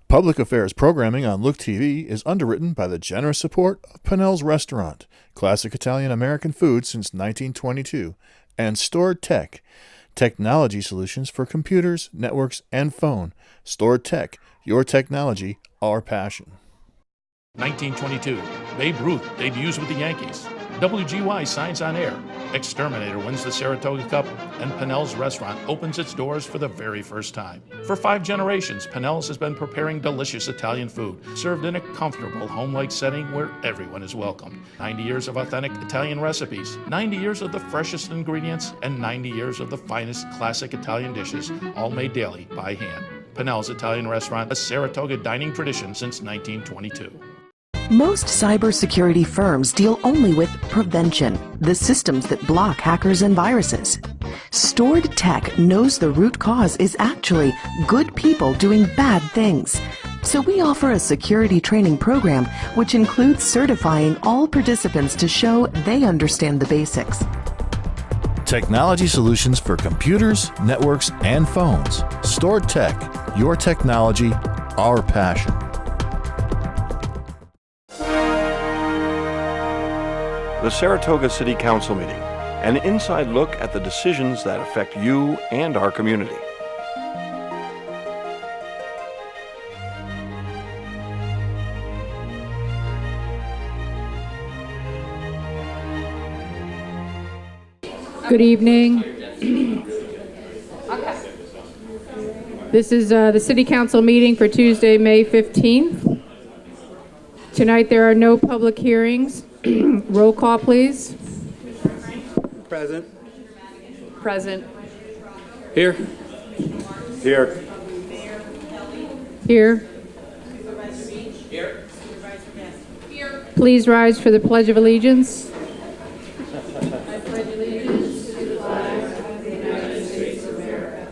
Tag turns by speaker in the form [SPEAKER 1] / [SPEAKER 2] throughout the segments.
[SPEAKER 1] Public affairs programming on Look TV is underwritten by the generous support of Pinnell's Restaurant, classic Italian American food since 1922, and Stored Tech, technology solutions for computers, networks, and phone. Stored Tech, your technology, our passion.
[SPEAKER 2] 1922, Babe Ruth debuts with the Yankees. WGY signs on air. Exterminator wins the Saratoga Cup, and Pinnell's Restaurant opens its doors for the very first time. For 5 generations, Pinnell's has been preparing delicious Italian food, served in a comfortable, home-like setting where everyone is welcomed. 90 years of authentic Italian recipes, 90 years of the freshest ingredients, and 90 years of the finest classic Italian dishes, all made daily by hand. Pinnell's Italian Restaurant, a Saratoga dining tradition since 1922.
[SPEAKER 3] Most cybersecurity firms deal only with prevention, the systems that block hackers and viruses. Stored Tech knows the root cause is actually good people doing bad things. So we offer a security training program which includes certifying all participants to show they understand the basics.
[SPEAKER 1] Technology solutions for computers, networks, and phones. Stored Tech, your technology, our passion.
[SPEAKER 4] The Saratoga City Council meeting, an inside look at the decisions that affect you and our community.
[SPEAKER 5] Good evening. This is the City Council meeting for Tuesday, May 15th. Tonight there are no public hearings. Roll call, please.
[SPEAKER 6] Present.
[SPEAKER 5] Present.
[SPEAKER 6] Here. Here.
[SPEAKER 5] Here. Here. Please rise for the Pledge of Allegiance. I pledge allegiance to the flag of the United States of America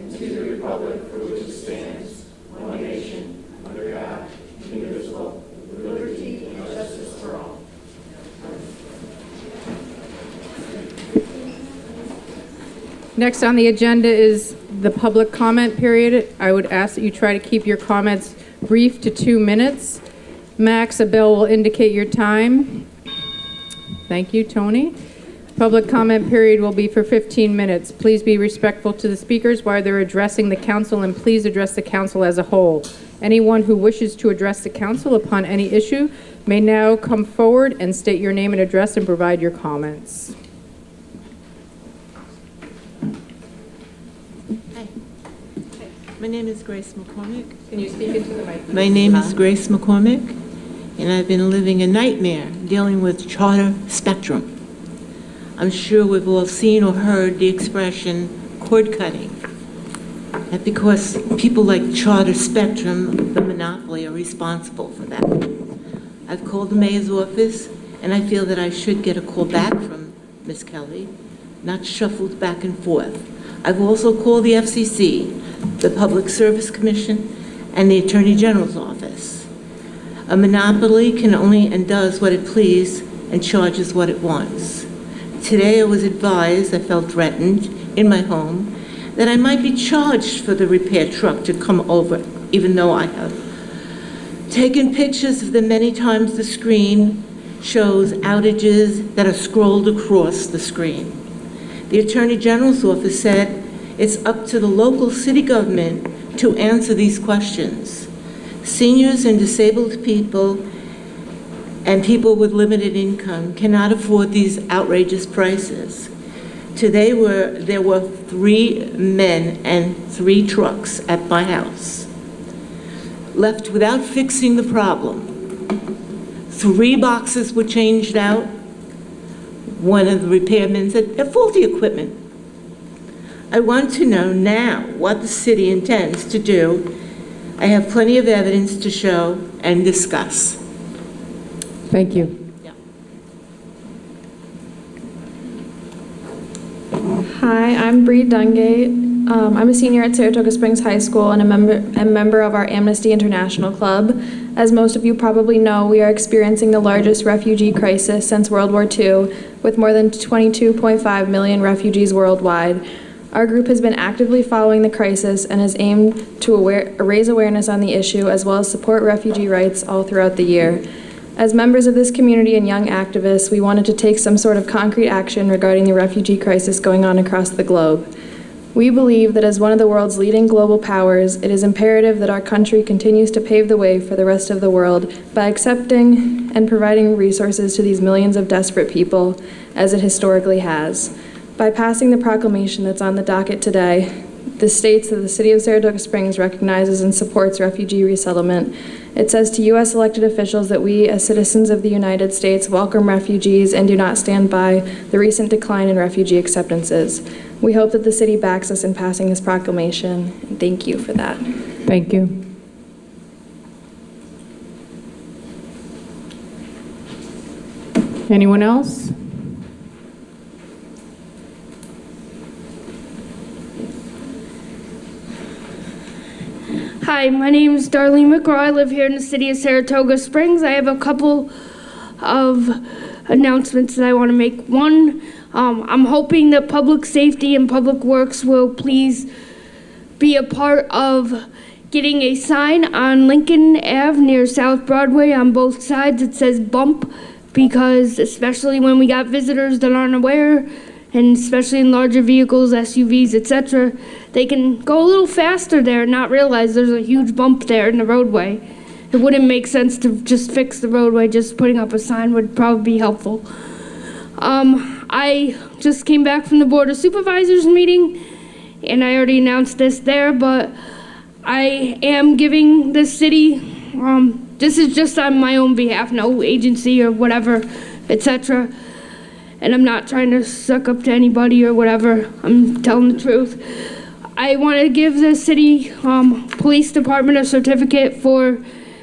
[SPEAKER 5] and to the republic for which it stands, one nation, under God, indivisible, with liberty and justice for all. Next on the agenda is the public comment period. I would ask that you try to keep your comments brief to 2 minutes. Max, a bell will indicate your time. Thank you, Tony. Public comment period will be for 15 minutes. Please be respectful to the speakers while they're addressing the council, and please address the council as a whole. Anyone who wishes to address the council upon any issue may now come forward and state your name and address and provide your comments.
[SPEAKER 7] My name is Grace McCormick.
[SPEAKER 5] Can you speak into the mic?
[SPEAKER 7] My name is Grace McCormick, and I've been living a nightmare dealing with Charter Spectrum. I'm sure we've all seen or heard the expression cord cutting. And because people like Charter Spectrum, the monopoly, are responsible for that. I've called the mayor's office, and I feel that I should get a call back from Ms. Kelly, not shuffled back and forth. I've also called the FCC, the Public Service Commission, and the Attorney General's office. A monopoly can only and does what it pleases and charges what it wants. Today I was advised, I felt threatened in my home, that I might be charged for the repair truck to come over, even though I have taken pictures of them many times. The screen shows outages that are scrolled across the screen. The Attorney General's office said it's up to the local city government to answer these questions. Seniors and disabled people and people with limited income cannot afford these outrageous prices. Today there were 3 men and 3 trucks at my house, left without fixing the problem. 3 boxes were changed out. One of the repairmen said, they're faulty equipment. I want to know now what the city intends to do. I have plenty of evidence to show and discuss.
[SPEAKER 5] Thank you.
[SPEAKER 7] Yeah.
[SPEAKER 8] Hi, I'm Bree Dungate. I'm a senior at Saratoga Springs High School and a member of our Amnesty International Club. As most of you probably know, we are experiencing the largest refugee crisis since World War II, with more than 22.5 million refugees worldwide. Our group has been actively following the crisis and has aimed to raise awareness on the issue as well as support refugee rights all throughout the year. As members of this community and young activists, we wanted to take some sort of concrete action regarding the refugee crisis going on across the globe. We believe that as one of the world's leading global powers, it is imperative that our country continues to pave the way for the rest of the world by accepting and providing resources to these millions of desperate people, as it historically has. By passing the proclamation that's on the docket today, this states that the City of Saratoga Springs recognizes and supports refugee resettlement. It says to U.S. elected officials that we, as citizens of the United States, welcome refugees and do not stand by the recent decline in refugee acceptances. We hope that the city backs us in passing this proclamation, and thank you for that.
[SPEAKER 5] Thank you. Anyone else?
[SPEAKER 9] Hi, my name is Darlene McGraw. I live here in the city of Saratoga Springs. I have a couple of announcements that I want to make. One, I'm hoping that Public Safety and Public Works will please be a part of getting a sign on Lincoln Ave near South Broadway on both sides. It says bump, because especially when we got visitors that aren't aware, and especially in larger vehicles, SUVs, etc., they can go a little faster there and not realize there's a huge bump there in the roadway. It wouldn't make sense to just fix the roadway. Just putting up a sign would probably be helpful. I just came back from the Board of Supervisors meeting, and I already announced this there, but I am giving the city, this is just on my own behalf, no agency or whatever, etc., and I'm not trying to suck up to anybody or whatever. I'm telling the truth. I want to give the city police department a certificate for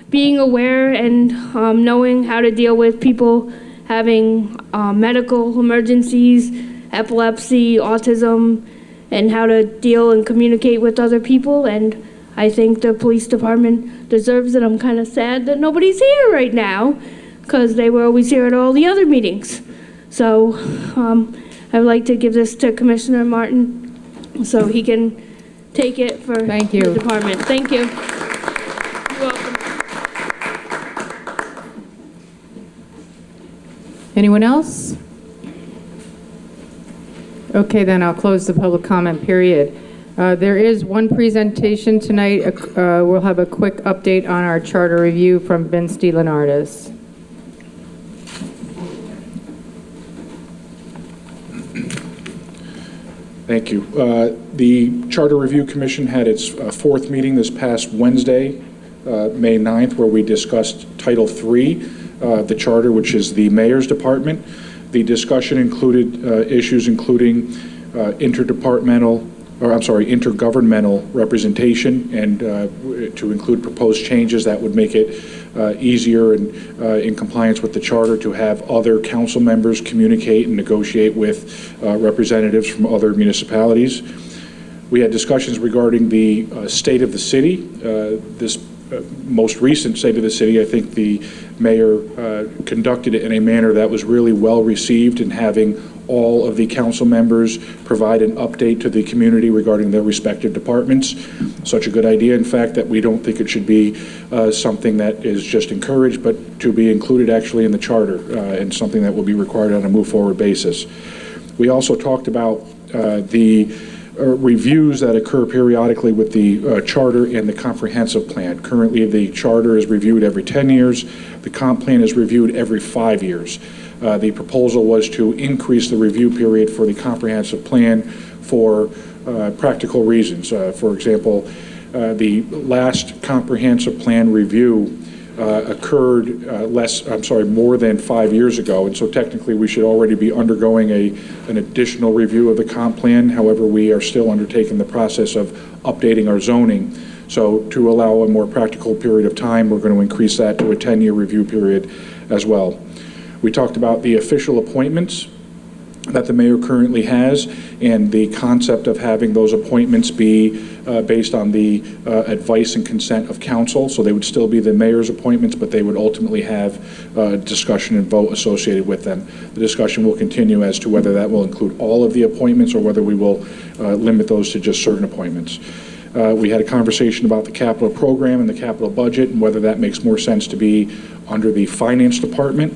[SPEAKER 9] being aware and knowing how to deal with people having medical emergencies, epilepsy, autism, and how to deal and communicate with other people. And I think the police department deserves it. I'm kind of sad that nobody's here right now, because they were always here at all the other meetings. So I'd like to give this to Commissioner Martin so he can take it for the department. Thank you. You're welcome.
[SPEAKER 5] Anyone else? Okay, then I'll close the public comment period. There is one presentation tonight. We'll have a quick update on our charter review from Ben Steelanardis.
[SPEAKER 10] Thank you. The Charter Review Commission had its fourth meeting this past Wednesday, May 9th, where we discussed Title III, the Charter, which is the Mayor's Department. The discussion included issues including intergovernmental representation, and to include proposed changes that would make it easier and in compliance with the charter to have other council members communicate and negotiate with representatives from other municipalities. We had discussions regarding the state of the city. This most recent state of the city, I think the mayor conducted it in a manner that was really well received, and having all of the council members provide an update to the community regarding their respective departments. Such a good idea, in fact, that we don't think it should be something that is just encouraged, but to be included actually in the charter, and something that will be required on a move-forward basis. We also talked about the reviews that occur periodically with the charter and the comprehensive plan. Currently, the charter is reviewed every 10 years. The comp plan is reviewed every 5 years. The proposal was to increase the review period for the comprehensive plan for practical reasons. For example, the last comprehensive plan review occurred more than 5 years ago, and so technically we should already be undergoing an additional review of the comp plan. However, we are still undertaking the process of updating our zoning. So to allow a more practical period of time, we're going to increase that to a 10-year review period as well. We talked about the official appointments. that the mayor currently has, and the concept of having those appointments be based on the advice and consent of council. So they would still be the mayor's appointments, but they would ultimately have discussion and vote associated with them. The discussion will continue as to whether that will include all of the appointments or whether we will limit those to just certain appointments. We had a conversation about the capital program and the capital budget and whether that makes more sense to be under the finance department.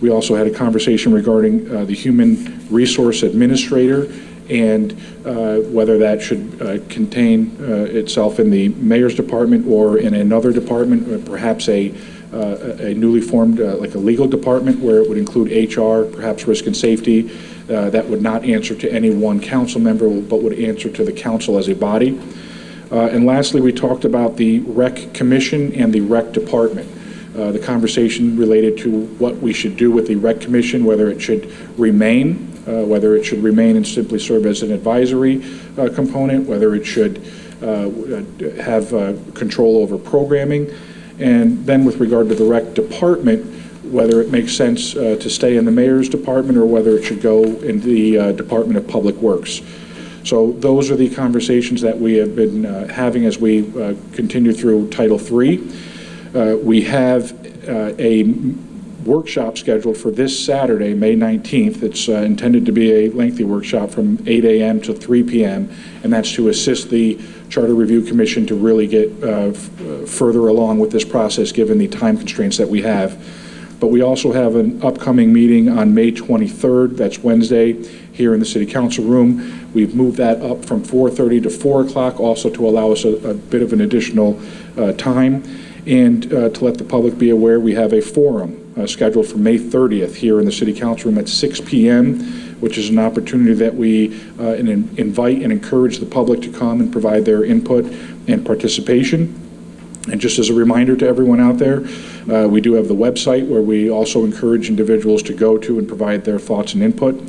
[SPEAKER 10] We also had a conversation regarding the human resource administrator and whether that should contain itself in the mayor's department or in another department, or perhaps a newly formed like a legal department where it would include HR, perhaps risk and safety, that would not answer to any one council member but would answer to the council as a body. And lastly, we talked about the rec commission and the rec department. The conversation related to what we should do with the rec commission, whether it should remain and simply serve as an advisory component, whether it should have control over programming, and then with regard to the rec department, whether it makes sense to stay in the mayor's department or whether it should go in the Department of Public Works. So those are the conversations that we have been having as we continue through Title III. We have a workshop scheduled for this Saturday, May 19th. It's intended to be a lengthy workshop from 8 a.m. to 3 p.m., and that's to assist the Charter Review Commission to really get further along with this process given the time constraints that we have. But we also have an upcoming meeting on May 23rd, that's Wednesday, here in the City Council room. We've moved that up from 4:30 to 4 o'clock, also to allow us a bit of an additional time. And to let the public be aware, we have a forum scheduled for May 30th here in the City Council room at 6 p.m., which is an opportunity that we invite and encourage the public to come and provide their input and participation. And just as a reminder to everyone out there, we do have the website where we also encourage individuals to go to and provide their thoughts and input,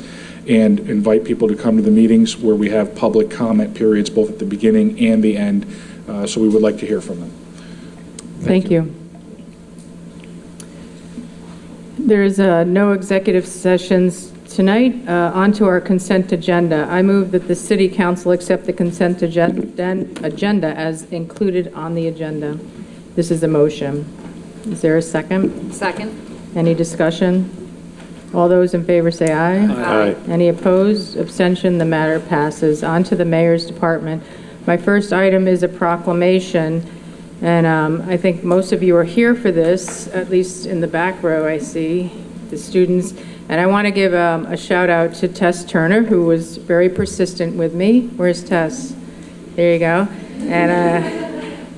[SPEAKER 10] and invite people to come to the meetings where we have public comment periods both at the beginning and the end. So we would like to hear from them.
[SPEAKER 5] Thank you. There's no executive sessions tonight. On to our consent agenda. I move that the City Council accept the consent agenda as included on the agenda. This is a motion. Is there a second?
[SPEAKER 11] Second.
[SPEAKER 5] Any discussion? All those in favor say aye.
[SPEAKER 11] Aye.
[SPEAKER 5] Any opposed? Abstention? The matter passes. On to the Mayor's Department. My first item is a proclamation. And I think most of you are here for this, at least in the back row I see, the students. And I want to give a shout out to Tess Turner, who was very persistent with me. Where's Tess? There you go.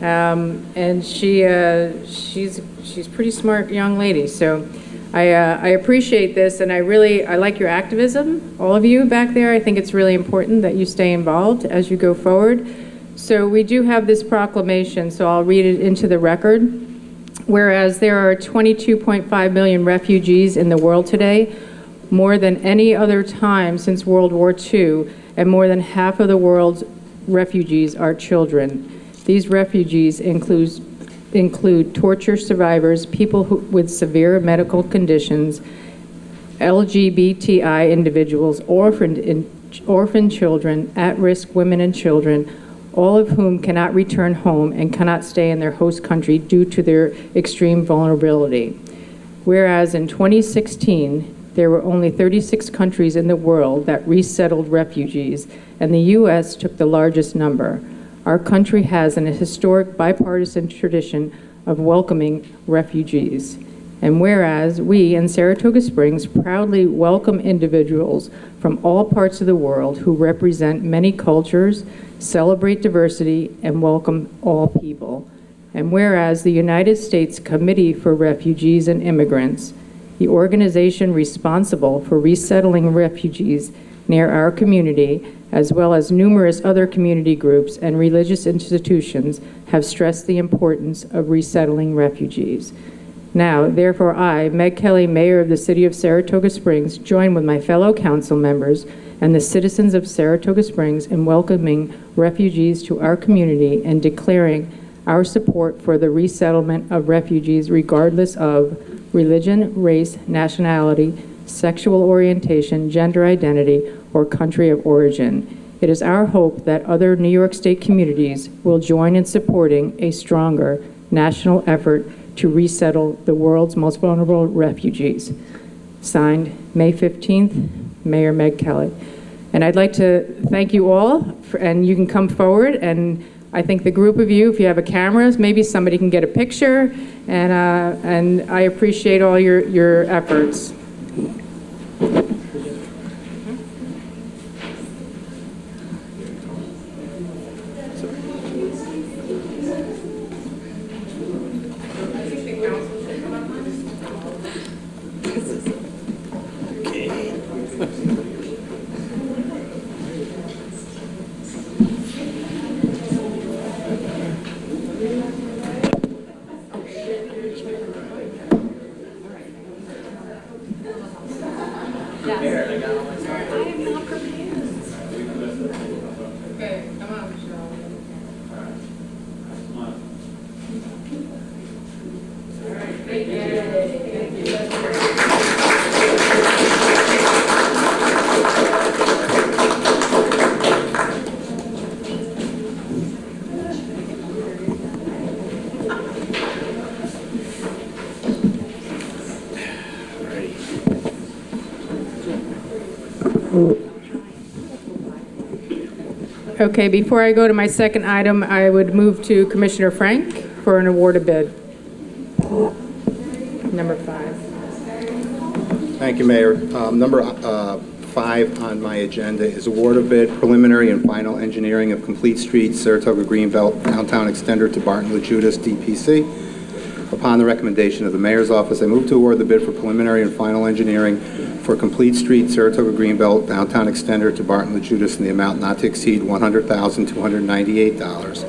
[SPEAKER 5] And she's a pretty smart young lady. So I appreciate this, and I like your activism, all of you back there. I think it's really important that you stay involved as you go forward. So we do have this proclamation, so I'll read it into the record. Whereas there are 22.5 million refugees in the world today, more than any other time since World War II, and more than half of the world's refugees are children. These refugees include torture survivors, people with severe medical conditions, LGBTI individuals, orphan children, at-risk women and children, all of whom cannot return home and cannot stay in their host country due to their extreme vulnerability. Whereas in 2016, there were only 36 countries in the world that resettled refugees, and the U.S. took the largest number. Our country has an historic bipartisan tradition of welcoming refugees. And whereas we in Saratoga Springs proudly welcome individuals from all parts of the world who represent many cultures, celebrate diversity, and welcome all people. And whereas the United States Committee for Refugees and Immigrants, the organization responsible for resettling refugees near our community, as well as numerous other community groups and religious institutions, have stressed the importance of resettling refugees. Now, therefore, I, Meg Kelly, Mayor of the City of Saratoga Springs, join with my fellow council members and the citizens of Saratoga Springs in welcoming refugees to our community and declaring our support for the resettlement of refugees regardless of religion, race, nationality, sexual orientation, gender identity, or country of origin. It is our hope that other New York State communities will join in supporting a stronger national effort to resettle the world's most vulnerable refugees. Signed, May 15th, Mayor Meg Kelly. And I'd like to thank you all, and you can come forward, and I think the group of you, if you have a camera, maybe somebody can get a picture, and I appreciate all your efforts. Okay, before I go to my second item, I would move to Commissioner Frank for an award of bid. Number 5.
[SPEAKER 11] Thank you, Mayor. Number 5 on my agenda is award of bid, preliminary and final engineering of complete streets, Saratoga Greenbelt Downtown Extender to Barton LaJudas DPC. Upon the recommendation of the Mayor's Office, I move to award the bid for preliminary and final engineering for complete street Saratoga Greenbelt Downtown Extender to Barton LaJudas in the amount not to exceed $100,298.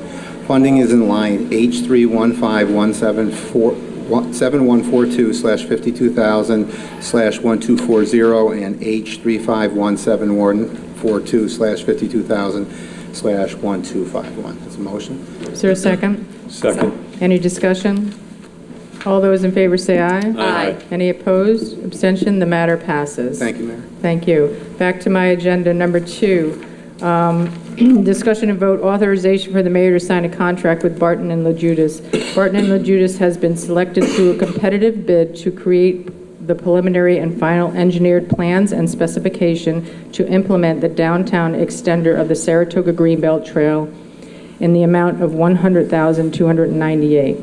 [SPEAKER 11] Funding is in line H315-7142/52,000/1240 and H351-7142/52,000/1251. That's a motion.
[SPEAKER 5] Is there a second?
[SPEAKER 6] Second.
[SPEAKER 5] Any discussion? All those in favor say aye.
[SPEAKER 6] Aye.
[SPEAKER 5] Any opposed? Abstention? The matter passes.
[SPEAKER 11] Thank you, Mayor.
[SPEAKER 5] Thank you. Back to my agenda, number 2. Discussion and vote authorization for the mayor to sign a contract with Barton and LaJudas. Barton and LaJudas has been selected through a competitive bid to create the preliminary and final engineered plans and specification to implement the downtown extender of the Saratoga Greenbelt Trail in the amount of $100,298.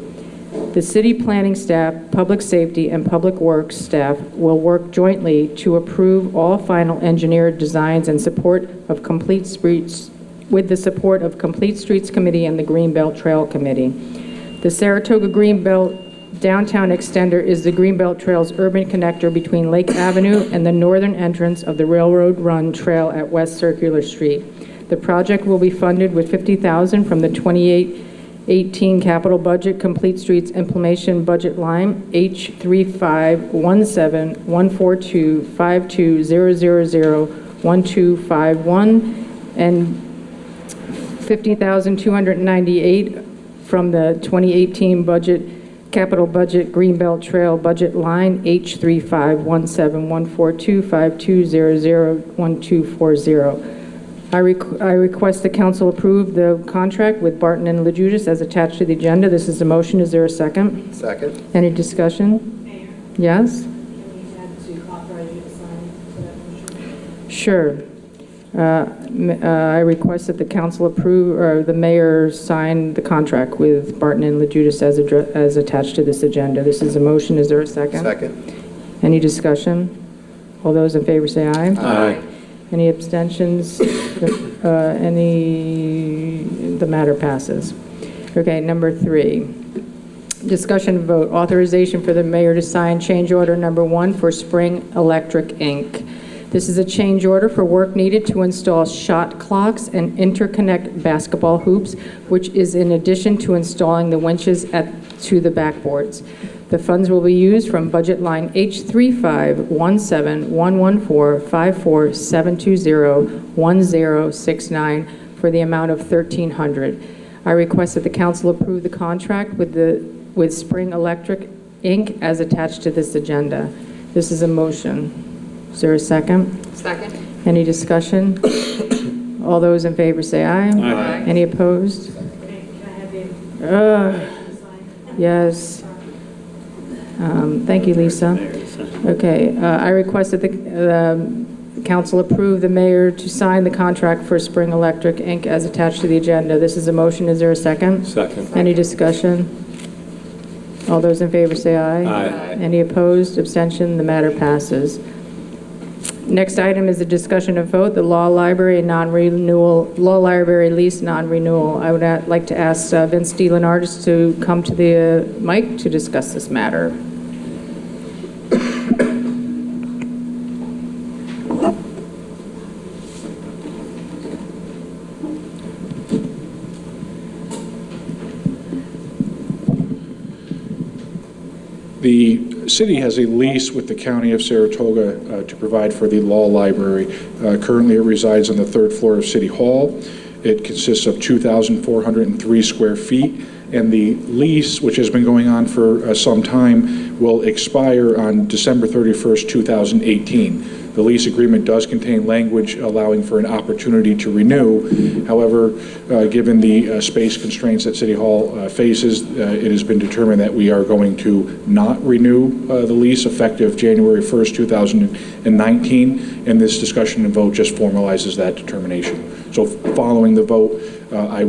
[SPEAKER 5] The city planning staff, public safety, and public works staff will work jointly to approve all final engineered designs and support of complete streets, with the support of Complete Streets Committee and the Greenbelt Trail Committee. The Saratoga Greenbelt Downtown Extender is the Greenbelt Trail's urban connector between Lake Avenue and the northern entrance of the Railroad Run Trail at West Circular Street. The project will be funded with $50,000 from the 2018 capital budget complete streets implementation budget line H35171425200001251 and $50,298 from the 2018 budget capital budget Greenbelt Trail budget line H351714252001240. I request the council approve the contract with Barton and LaJudas as attached to the agenda. This is a motion. Is there a second?
[SPEAKER 11] Second.
[SPEAKER 5] Any discussion?
[SPEAKER 7] Mayor,
[SPEAKER 5] Yes?
[SPEAKER 7] can we add to authorize you to sign to that motion?
[SPEAKER 5] Sure. I request that the council approve, or the mayor sign the contract with Barton and LaJudas as attached to this agenda. This is a motion. Is there a second?
[SPEAKER 11] Second.
[SPEAKER 5] Any discussion? All those in favor say aye.
[SPEAKER 6] Aye.
[SPEAKER 5] Any abstentions? The matter passes. Okay, number 3. Discussion and vote authorization for the mayor to sign change order number 1 for Spring Electric, Inc. This is a change order for work needed to install shot clocks and interconnect basketball hoops, which is in addition to installing the winches to the backboards. The funds will be used from budget line H35171145472010069 for the amount of $1,300. I request that the council approve the contract with Spring Electric, Inc. as attached to this agenda. This is a motion. Is there a second?
[SPEAKER 12] Second.
[SPEAKER 5] Any discussion? All those in favor say aye.
[SPEAKER 12] Aye.
[SPEAKER 5] Any opposed? Yes. Thank you, Lisa. Okay, I request that the council approve the mayor to sign the contract for Spring Electric, Inc. as attached to the agenda. This is a motion. Is there a second?
[SPEAKER 6] Second.
[SPEAKER 5] Any discussion? All those in favor say aye.
[SPEAKER 6] Aye.
[SPEAKER 5] Any opposed? Abstention? The matter passes. Next item is a discussion of vote, the law library lease non-renewal. I would like to ask Vince DeLeonardis to come to the mic to discuss this matter.
[SPEAKER 10] The city has a lease with the county of Saratoga to provide for the law library. Currently, it resides on the third floor of City Hall. It consists of 2,403 square feet, and the lease, which has been going on for some time, will expire on December 31st, 2018. The lease agreement does contain language allowing for an opportunity to renew. However, given the space constraints that City Hall faces, it has been determined that we are going to not renew the lease effective January 1st, 2019, and this discussion and vote just formalizes that determination. So following the vote, I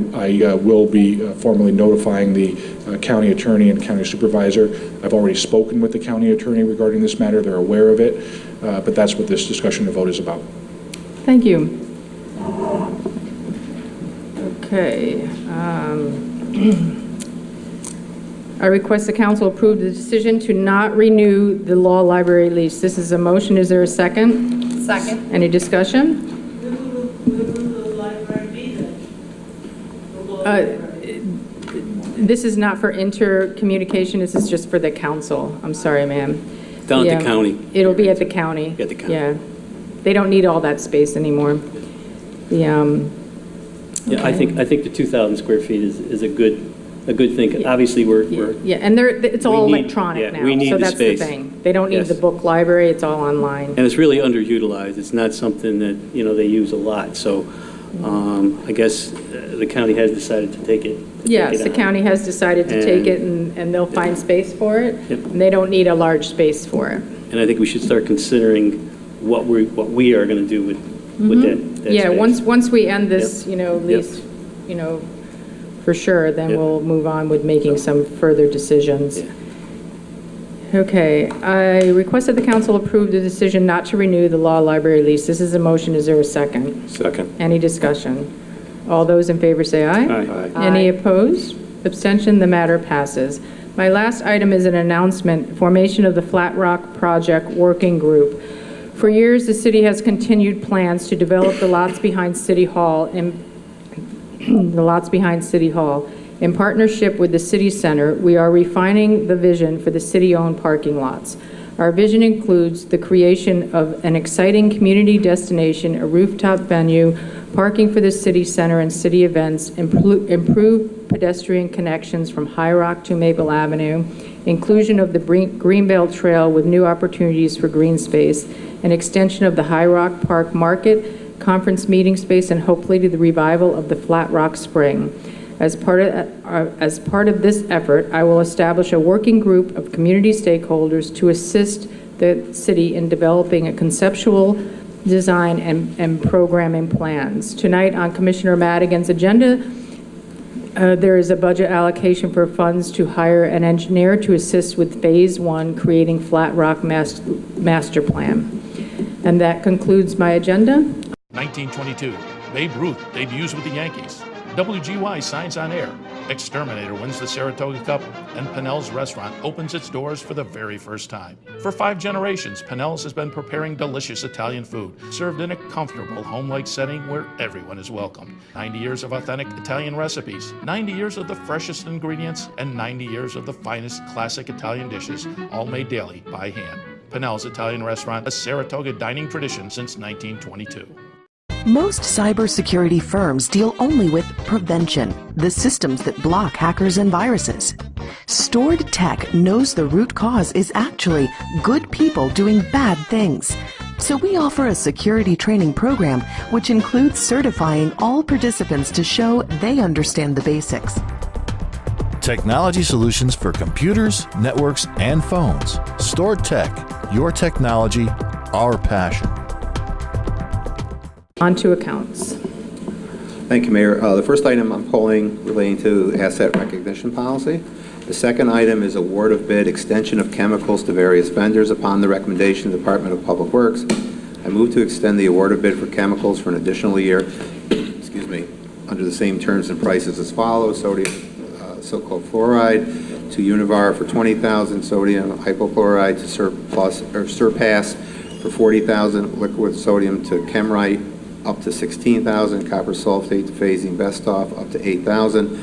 [SPEAKER 10] will be formally notifying the county attorney and county supervisor. I've already spoken with the county attorney regarding this matter. They're aware of it, but that's what this discussion and vote is about.
[SPEAKER 5] Thank you. Okay. I request the council approve the decision to not renew the law library lease. This is a motion. Is there a second?
[SPEAKER 12] Second.
[SPEAKER 5] Any discussion? This is not for intercommunication. This is just for the council. I'm sorry, ma'am.
[SPEAKER 6] Down at the county.
[SPEAKER 5] It'll be at the county.
[SPEAKER 6] At the county.
[SPEAKER 5] Yeah. They don't need all that space anymore.
[SPEAKER 6] Yeah,
[SPEAKER 5] okay.
[SPEAKER 6] I think the 2,000 square feet is a good thing. Obviously, we're
[SPEAKER 5] Yeah, and it's all
[SPEAKER 6] need-
[SPEAKER 5] electronic
[SPEAKER 6] yeah,
[SPEAKER 5] now.
[SPEAKER 6] we need
[SPEAKER 5] so
[SPEAKER 6] the
[SPEAKER 5] that's
[SPEAKER 6] space.
[SPEAKER 5] the thing. They don't need
[SPEAKER 6] Yes.
[SPEAKER 5] the book library. It's all online.
[SPEAKER 6] and it's really underutilized. It's not something that they use a lot. So I guess the county has decided to take it.
[SPEAKER 5] Yes, the county has decided to take it, and they'll find space for it.
[SPEAKER 6] Yep.
[SPEAKER 5] And they don't need a large space for it.
[SPEAKER 6] And I think we should start considering what we are going to do with that
[SPEAKER 5] Yeah,
[SPEAKER 6] space.
[SPEAKER 5] once we end this,
[SPEAKER 6] Yep.
[SPEAKER 5] lease, for sure, then
[SPEAKER 6] Yep.
[SPEAKER 5] we'll move on with making some further decisions.
[SPEAKER 6] Yeah.
[SPEAKER 5] Okay, I request that the council approve the decision not to renew the law library lease. This is a motion. Is there a second?
[SPEAKER 6] Second.
[SPEAKER 5] Any discussion? All those in favor say aye.
[SPEAKER 6] Aye.
[SPEAKER 5] Any opposed? Abstention? The matter passes. My last item is an announcement, formation of the Flat Rock Project Working Group. For years, the city has continued plans to develop the lots behind City Hall In partnership with the City Center, we are refining the vision for the city-owned parking lots. Our vision includes the creation of an exciting community destination, a rooftop venue, parking for the city center and city events, improved pedestrian connections from High Rock to Maple Avenue, inclusion of the Greenbelt Trail with new opportunities for green space, an extension of the High Rock Park Market, conference meeting space, and hopefully to the revival of the Flat Rock Spring. As part of this effort, I will establish a working group of community stakeholders to assist the city in developing a conceptual design and programming plans. Tonight on Commissioner Madigan's agenda, there is a budget allocation for funds to hire an engineer to assist with Phase 1, creating Flat Rock Master Plan. And that concludes my agenda.
[SPEAKER 2] 1922, Babe Ruth debuts with the Yankees. WGY signs on air. Exterminator wins the Saratoga Cup, and Pinnell's Restaurant opens its doors for the very first time. For 5 generations, Pinnell's has been preparing delicious Italian food, served in a comfortable, home-like setting where everyone is welcomed. 90 years of authentic Italian recipes, 90 years of the freshest ingredients, and 90 years of the finest classic Italian dishes, all made daily by hand. Pinnell's Italian Restaurant, a Saratoga dining tradition since 1922.
[SPEAKER 3] Most cybersecurity firms deal only with prevention, the systems that block hackers and viruses. Stored Tech knows the root cause is actually good people doing bad things. So we offer a security training program which includes certifying all participants to show they understand the basics.
[SPEAKER 1] Technology solutions for computers, networks, and phones. Stored Tech, your technology, our passion.
[SPEAKER 5] On to accounts.
[SPEAKER 11] Thank you, Mayor. The first item I'm pulling relating to asset recognition policy. The second item is award of bid extension of chemicals to various vendors upon the recommendation of the Department of Public Works. I move to extend the award of bid for chemicals for an additional year, excuse me, under the same terms and prices as follows: sodium silicate fluoride to Univar for $20,000, sodium hypochlorite to Surpass for $40,000, liquid sodium to Chemrite up to $16,000, copper sulfate to Phasing Bestov up to $8,000,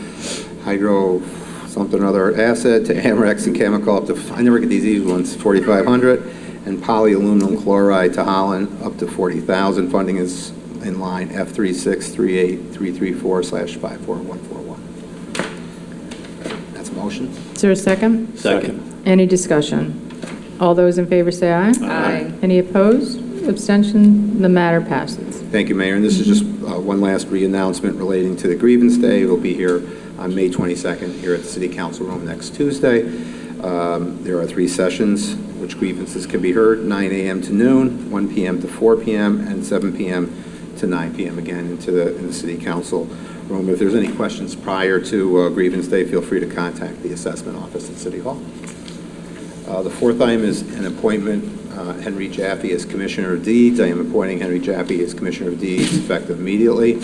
[SPEAKER 11] hydro something other acid to Amerex and Chemical up to, I never get these easy ones, $4,500, and polyaluminum chloride to Holland up to $40,000. Funding is in line F3638334/54141. That's a motion.
[SPEAKER 5] Is there a second?
[SPEAKER 6] Second.
[SPEAKER 5] Any discussion? All those in favor say aye.
[SPEAKER 9] Aye.
[SPEAKER 5] Any opposed? Abstention? The matter passes.
[SPEAKER 11] Thank you, Mayor. And this is just one last re-announcement relating to the grievance day. We'll be here on May 22nd here at the City Council Room next Tuesday. There are 3 sessions which grievances can be heard: 9 a.m. to noon, 1 p.m. to 4 p.m., and 7 p.m. to 9 p.m. again in the City Council Room. If there's any questions prior to grievance day, feel free to contact the assessment office at City Hall. The fourth item is an appointment, Henry Jaffe as Commissioner of Deeds. I am appointing Henry Jaffe as Commissioner of Deeds effective immediately.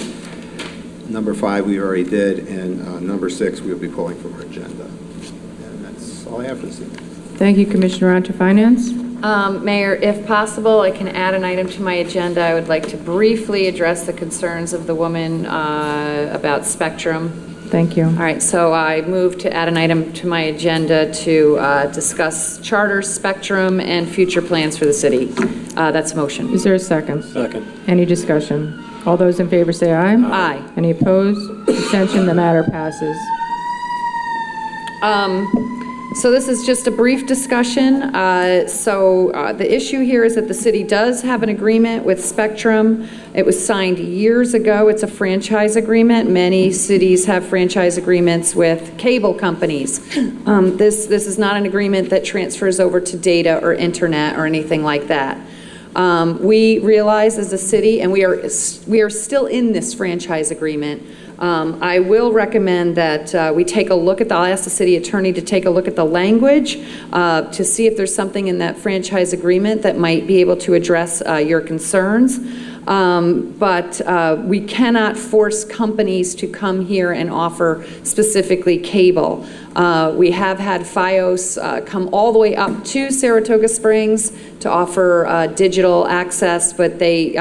[SPEAKER 11] Number 5 we already did, and number 6 we will be pulling from our agenda. And that's all I have for this evening.
[SPEAKER 5] Thank you, Commissioner. On to Finance.
[SPEAKER 12] Mayor, if possible, I can add an item to my agenda. I would like to briefly address the concerns of the woman about Spectrum.
[SPEAKER 5] Thank you.
[SPEAKER 12] All right, so I move to add an item to my agenda to discuss charter, Spectrum, and future plans for the city. That's a motion.
[SPEAKER 5] Is there a second?
[SPEAKER 6] Second.
[SPEAKER 5] Any discussion? All those in favor say aye.
[SPEAKER 12] Aye.
[SPEAKER 5] Any opposed? Abstention? The matter passes.
[SPEAKER 12] So this is just a brief discussion. The issue here is that the city does have an agreement with Spectrum. It was signed years ago. It's a franchise agreement. Many cities have franchise agreements with cable companies. This is not an agreement that transfers over to data or internet or anything like that. We realize as a city, and we are still in this franchise agreement. I will recommend that we take a look at I'll ask the city attorney to take a look at the language to see if there's something in that franchise agreement that might be able to address your concerns. But we cannot force companies to come here and offer specifically cable. We have had FiOS come all the way up to Saratoga Springs to offer digital access, but they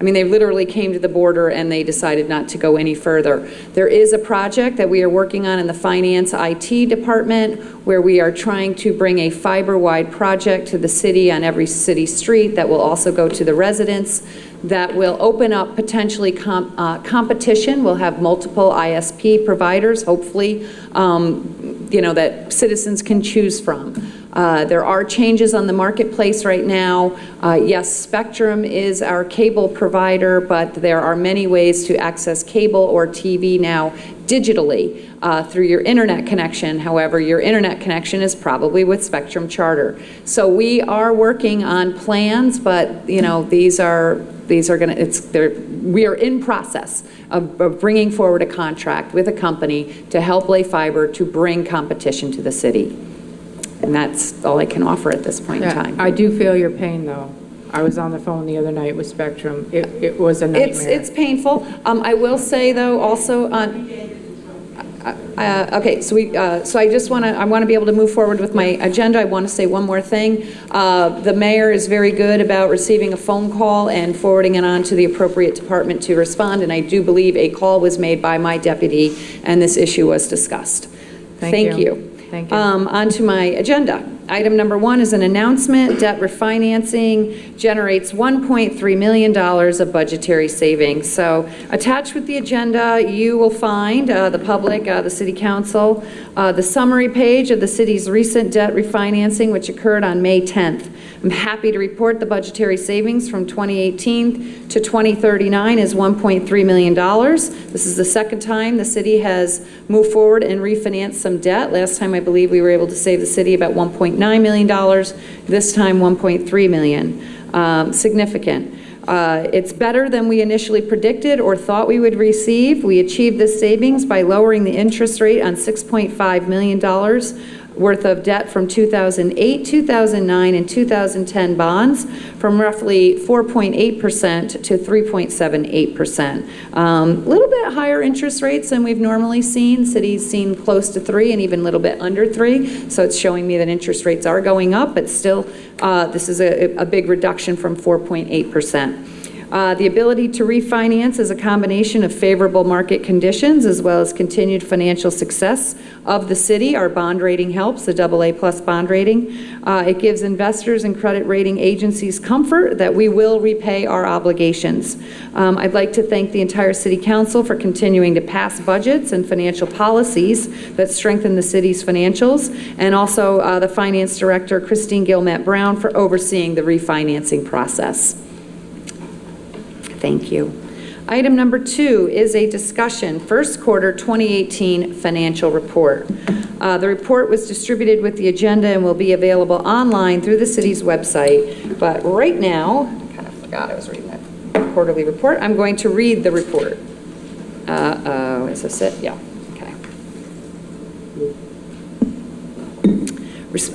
[SPEAKER 12] literally came to the border and they decided not to go any further. There is a project that we are working on in the Finance IT Department where we are trying to bring a fiber-wide project to the city on every city street that will also go to the residents, that will open up potentially competition. We'll have multiple ISP providers, hopefully, that citizens can choose from. There are changes on the marketplace right now. Yes, Spectrum is our cable provider, but there are many ways to access cable or TV now digitally through your internet connection. However, your internet connection is probably with Spectrum Charter. So we are working on plans, but we are in process of bringing forward a contract with a company to help lay fiber to bring competition to the city. And that's all I can offer at this point in time.
[SPEAKER 5] I do feel your pain, though. I was on the phone the other night with Spectrum. It was a nightmare.
[SPEAKER 12] It's painful. I will say, though, also on. Okay, so I just want to be able to move forward with my agenda. I want to say one more thing. The mayor is very good about receiving a phone call and forwarding it on to the appropriate department to respond, and I do believe a call was made by my deputy, and this issue was discussed. Thank you.
[SPEAKER 5] Thank you.
[SPEAKER 12] On to my agenda. Item number 1 is an announcement. Debt refinancing generates $1.3 million of budgetary savings. So attached with the agenda, you will find the public, the City Council, the summary page of the city's recent debt refinancing, which occurred on May 10th. I'm happy to report the budgetary savings from 2018 to 2039 is $1.3 million. This is the second time the city has moved forward and refinanced some debt. Last time, I believe we were able to save the city about $1.9 million. This time, $1.3 million. Significant. It's better than we initially predicted or thought we would receive. We achieved this savings by lowering the interest rate on $6.5 million worth of debt from 2008, 2009, and 2010 bonds from roughly 4.8% to 3.78%. A little bit higher interest rates than we've normally seen. Cities seen close to 3 and even a little bit under 3. So it's showing me that interest rates are going up, but still this is a big reduction from 4.8%. The ability to refinance is a combination of favorable market conditions as well as continued financial success of the city. Our bond rating helps, the AA+ bond rating. It gives investors and credit rating agencies comfort that we will repay our obligations. I'd like to thank the entire City Council for continuing to pass budgets and financial policies that strengthen the city's financials, and also the Finance Director, Christine Gilmet-Brown, for overseeing the refinancing process. Thank you. Item number 2 is a discussion, first quarter 2018 financial report. The report was distributed with the agenda and will be available online through the city's website. But right now, I kind of forgot I was reading that quarterly report. I'm going to read the report. Is this it? Yeah. Okay.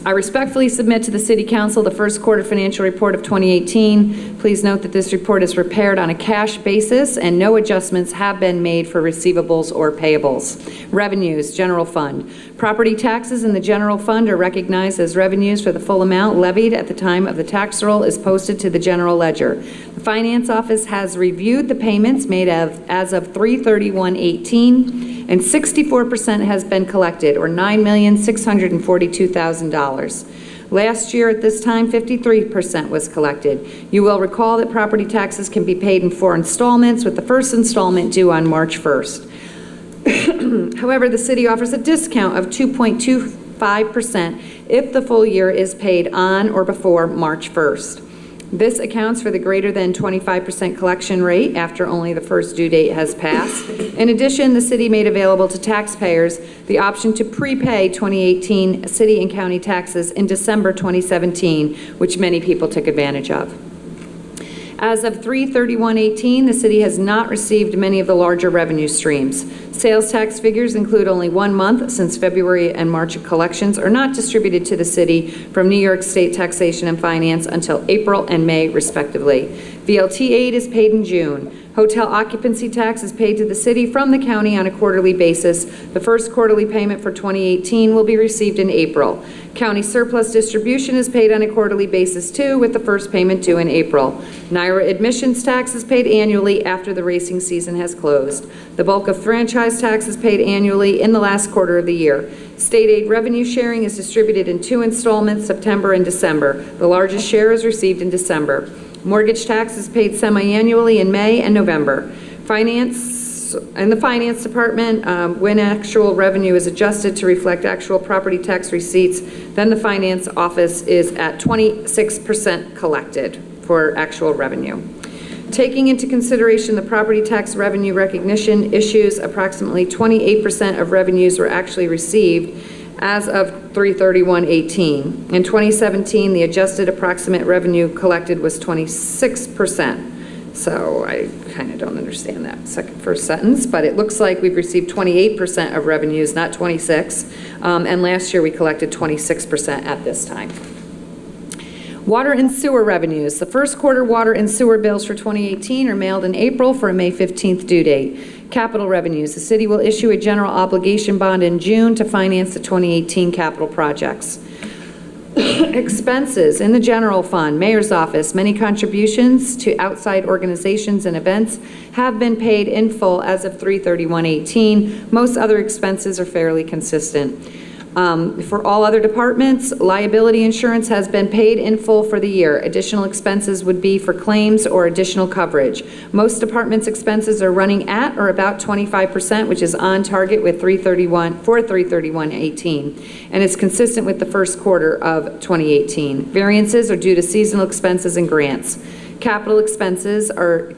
[SPEAKER 12] I respectfully submit to the City Council the first quarter financial report of 2018. Please note that this report is prepared on a cash basis and no adjustments have been made for receivables or payables. Revenues, general fund. Property taxes in the general fund are recognized as revenues for the full amount levied at the time of the tax roll is posted to the general ledger. The Finance Office has reviewed the payments made as of 3/31/18, and 64% has been collected, or $9,642,000. Last year at this time, 53% was collected. You will recall that property taxes can be paid in 4 installments, with the first installment due on March 1st. However, the city offers a discount of 2.25% if the full year is paid on or before March 1st. This accounts for the greater than 25% collection rate after only the first due date has passed. In addition, the city made available to taxpayers the option to prepay 2018 city and county taxes in December 2017, which many people took advantage of. As of 3/31/18, the city has not received many of the larger revenue streams. Sales tax figures include only 1 month since February and March collections are not distributed to the city from New York State Taxation and Finance until April and May, respectively. VLT aid is paid in June. Hotel occupancy tax is paid to the city from the county on a quarterly basis. The first quarterly payment for 2018 will be received in April. County surplus distribution is paid on a quarterly basis too, with the first payment due in April. NYRA admissions tax is paid annually after the racing season has closed. The bulk of franchise tax is paid annually in the last quarter of the year. State aid revenue sharing is distributed in 2 installments, September and December. The largest share is received in December. Mortgage tax is paid semi-annually in May and November. Finance, in the Finance Department, when actual revenue is adjusted to reflect actual property tax receipts, then the Finance Office is at 26% collected for actual revenue. Taking into consideration the property tax revenue recognition issues, approximately 28% of revenues were actually received as of 3/31/18. In 2017, the adjusted approximate revenue collected was 26%. So I kind of don't understand that first sentence, but it looks like we've received 28% of revenues, not 26. And last year we collected 26% at this time. Water and sewer revenues. The first quarter water and sewer bills for 2018 are mailed in April for a May 15th due date. Capital revenues. The city will issue a general obligation bond in June to finance the 2018 capital projects. Expenses in the general fund, mayor's office, many contributions to outside organizations and events have been paid in full as of 3/31/18. Most other expenses are fairly consistent. For all other departments, liability insurance has been paid in full for the year. Additional expenses would be for claims or additional coverage. Most departments' expenses are running at or about 25%, which is on target with 3/31/18, and is consistent with the first quarter of 2018. Variances are due to seasonal expenses and grants. Capital expenses are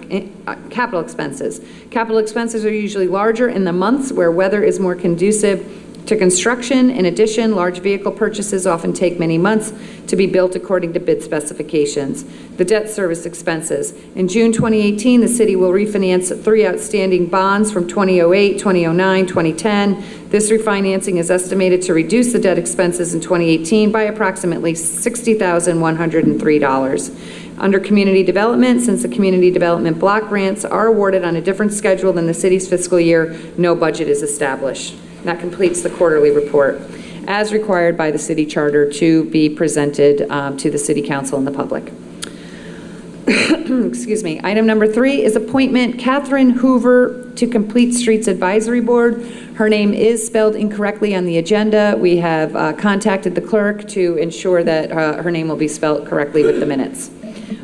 [SPEAKER 12] usually larger in the months where weather is more conducive to construction. In addition, large vehicle purchases often take many months to be built according to bid specifications. The debt service expenses. In June 2018, the city will refinance 3 outstanding bonds from 2008, 2009, 2010. This refinancing is estimated to reduce the debt expenses in 2018 by approximately $60,103. Under community development, since the community development block grants are awarded on a different schedule than the city's fiscal year, no budget is established. That completes the quarterly report, as required by the city charter to be presented to the city council and the public. Excuse me. Item number 3 is appointment Catherine Hoover to Complete Streets Advisory Board. Her name is spelled incorrectly on the agenda. We have contacted the clerk to ensure that her name will be spelled correctly with the minutes.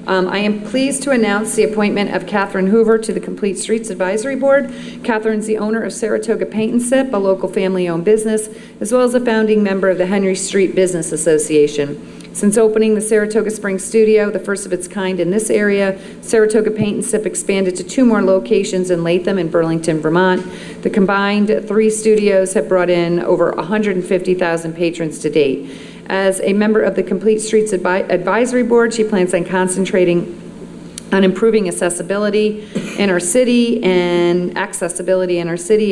[SPEAKER 12] I am pleased to announce the appointment of Catherine Hoover to the Complete Streets Advisory Board. Catherine's the owner of Saratoga Paint and Sip, a local family-owned business, as well as a founding member of the Henry Street Business Association. Since opening the Saratoga Springs studio, the first of its kind in this area, Saratoga Paint and Sip expanded to 2 more locations in Latham and Burlington, Vermont. The combined 3 studios have brought in over 150,000 patrons to date. As a member of the Complete Streets Advisory Board, she plans on concentrating on improving accessibility in our city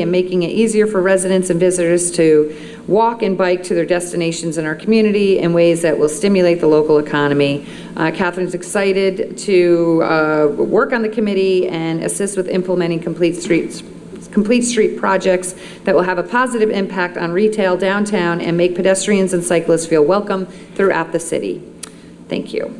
[SPEAKER 12] and making it easier for residents and visitors to walk and bike to their destinations in our community in ways that will stimulate the local economy. Catherine's excited to work on the committee and assist with implementing Complete Street projects that will have a positive impact on retail downtown and make pedestrians and cyclists feel welcome throughout the city. Thank you.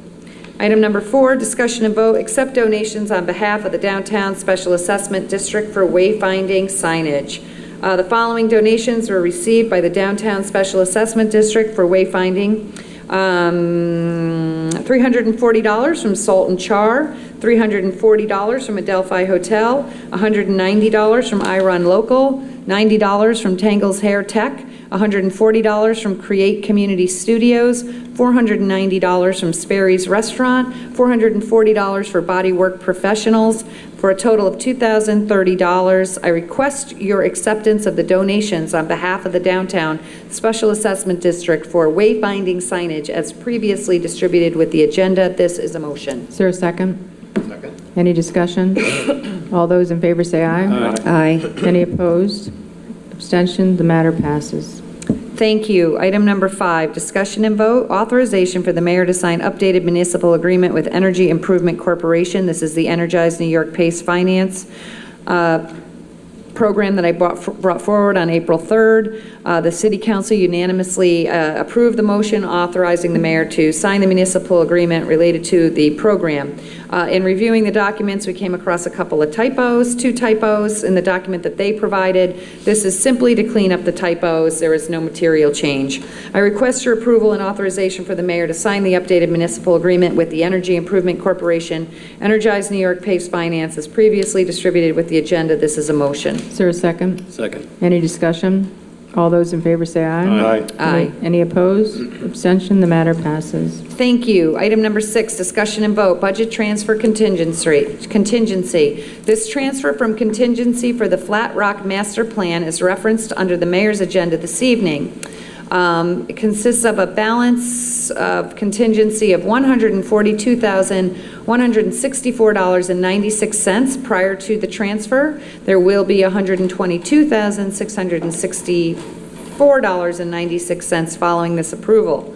[SPEAKER 12] Item number 4, discussion and vote, accept donations on behalf of the Downtown Special Assessment District for wayfinding signage. The following donations were received by the Downtown Special Assessment District for wayfinding. $340 from Salt and Char, $340 from Adelphi Hotel, $190 from Iron Local, $90 from Tangle's Hair Tech, $140 from Create Community Studios, $490 from Sperry's Restaurant, $440 for Bodywork Professionals, for a total of $2,030. I request your acceptance of the donations on behalf of the Downtown Special Assessment District for wayfinding signage as previously distributed with the agenda. This is a motion.
[SPEAKER 5] Is there a second?
[SPEAKER 11] Second.
[SPEAKER 5] Any discussion? All those in favor say aye.
[SPEAKER 12] Aye.
[SPEAKER 5] Any opposed? Abstention? The matter passes.
[SPEAKER 12] Thank you. Item number 5, discussion and vote, authorization for the mayor to sign updated municipal agreement with Energy Improvement Corporation. This is the Energize New York PACE Finance program that I brought forward on April 3rd. The City Council unanimously approved the motion authorizing the mayor to sign the municipal agreement related to the program. In reviewing the documents, we came across a couple of typos, 2 typos in the document that they provided. This is simply to clean up the typos. There is no material change. I request your approval and authorization for the mayor to sign the updated municipal agreement with the Energy Improvement Corporation, Energize New York PACE Finance, as previously distributed with the agenda. This is a motion.
[SPEAKER 5] Is there a second?
[SPEAKER 6] Second.
[SPEAKER 5] Any discussion? All those in favor say aye.
[SPEAKER 6] Aye.
[SPEAKER 12] Aye.
[SPEAKER 5] Any opposed? Abstention? The matter passes.
[SPEAKER 12] Thank you. Item number 6, discussion and vote, budget transfer contingency. This transfer from contingency for the Flat Rock Master Plan is referenced under the mayor's agenda this evening. It consists of a balance of contingency of $142,164.96 prior to the transfer. There will be $122,664.96 following this approval.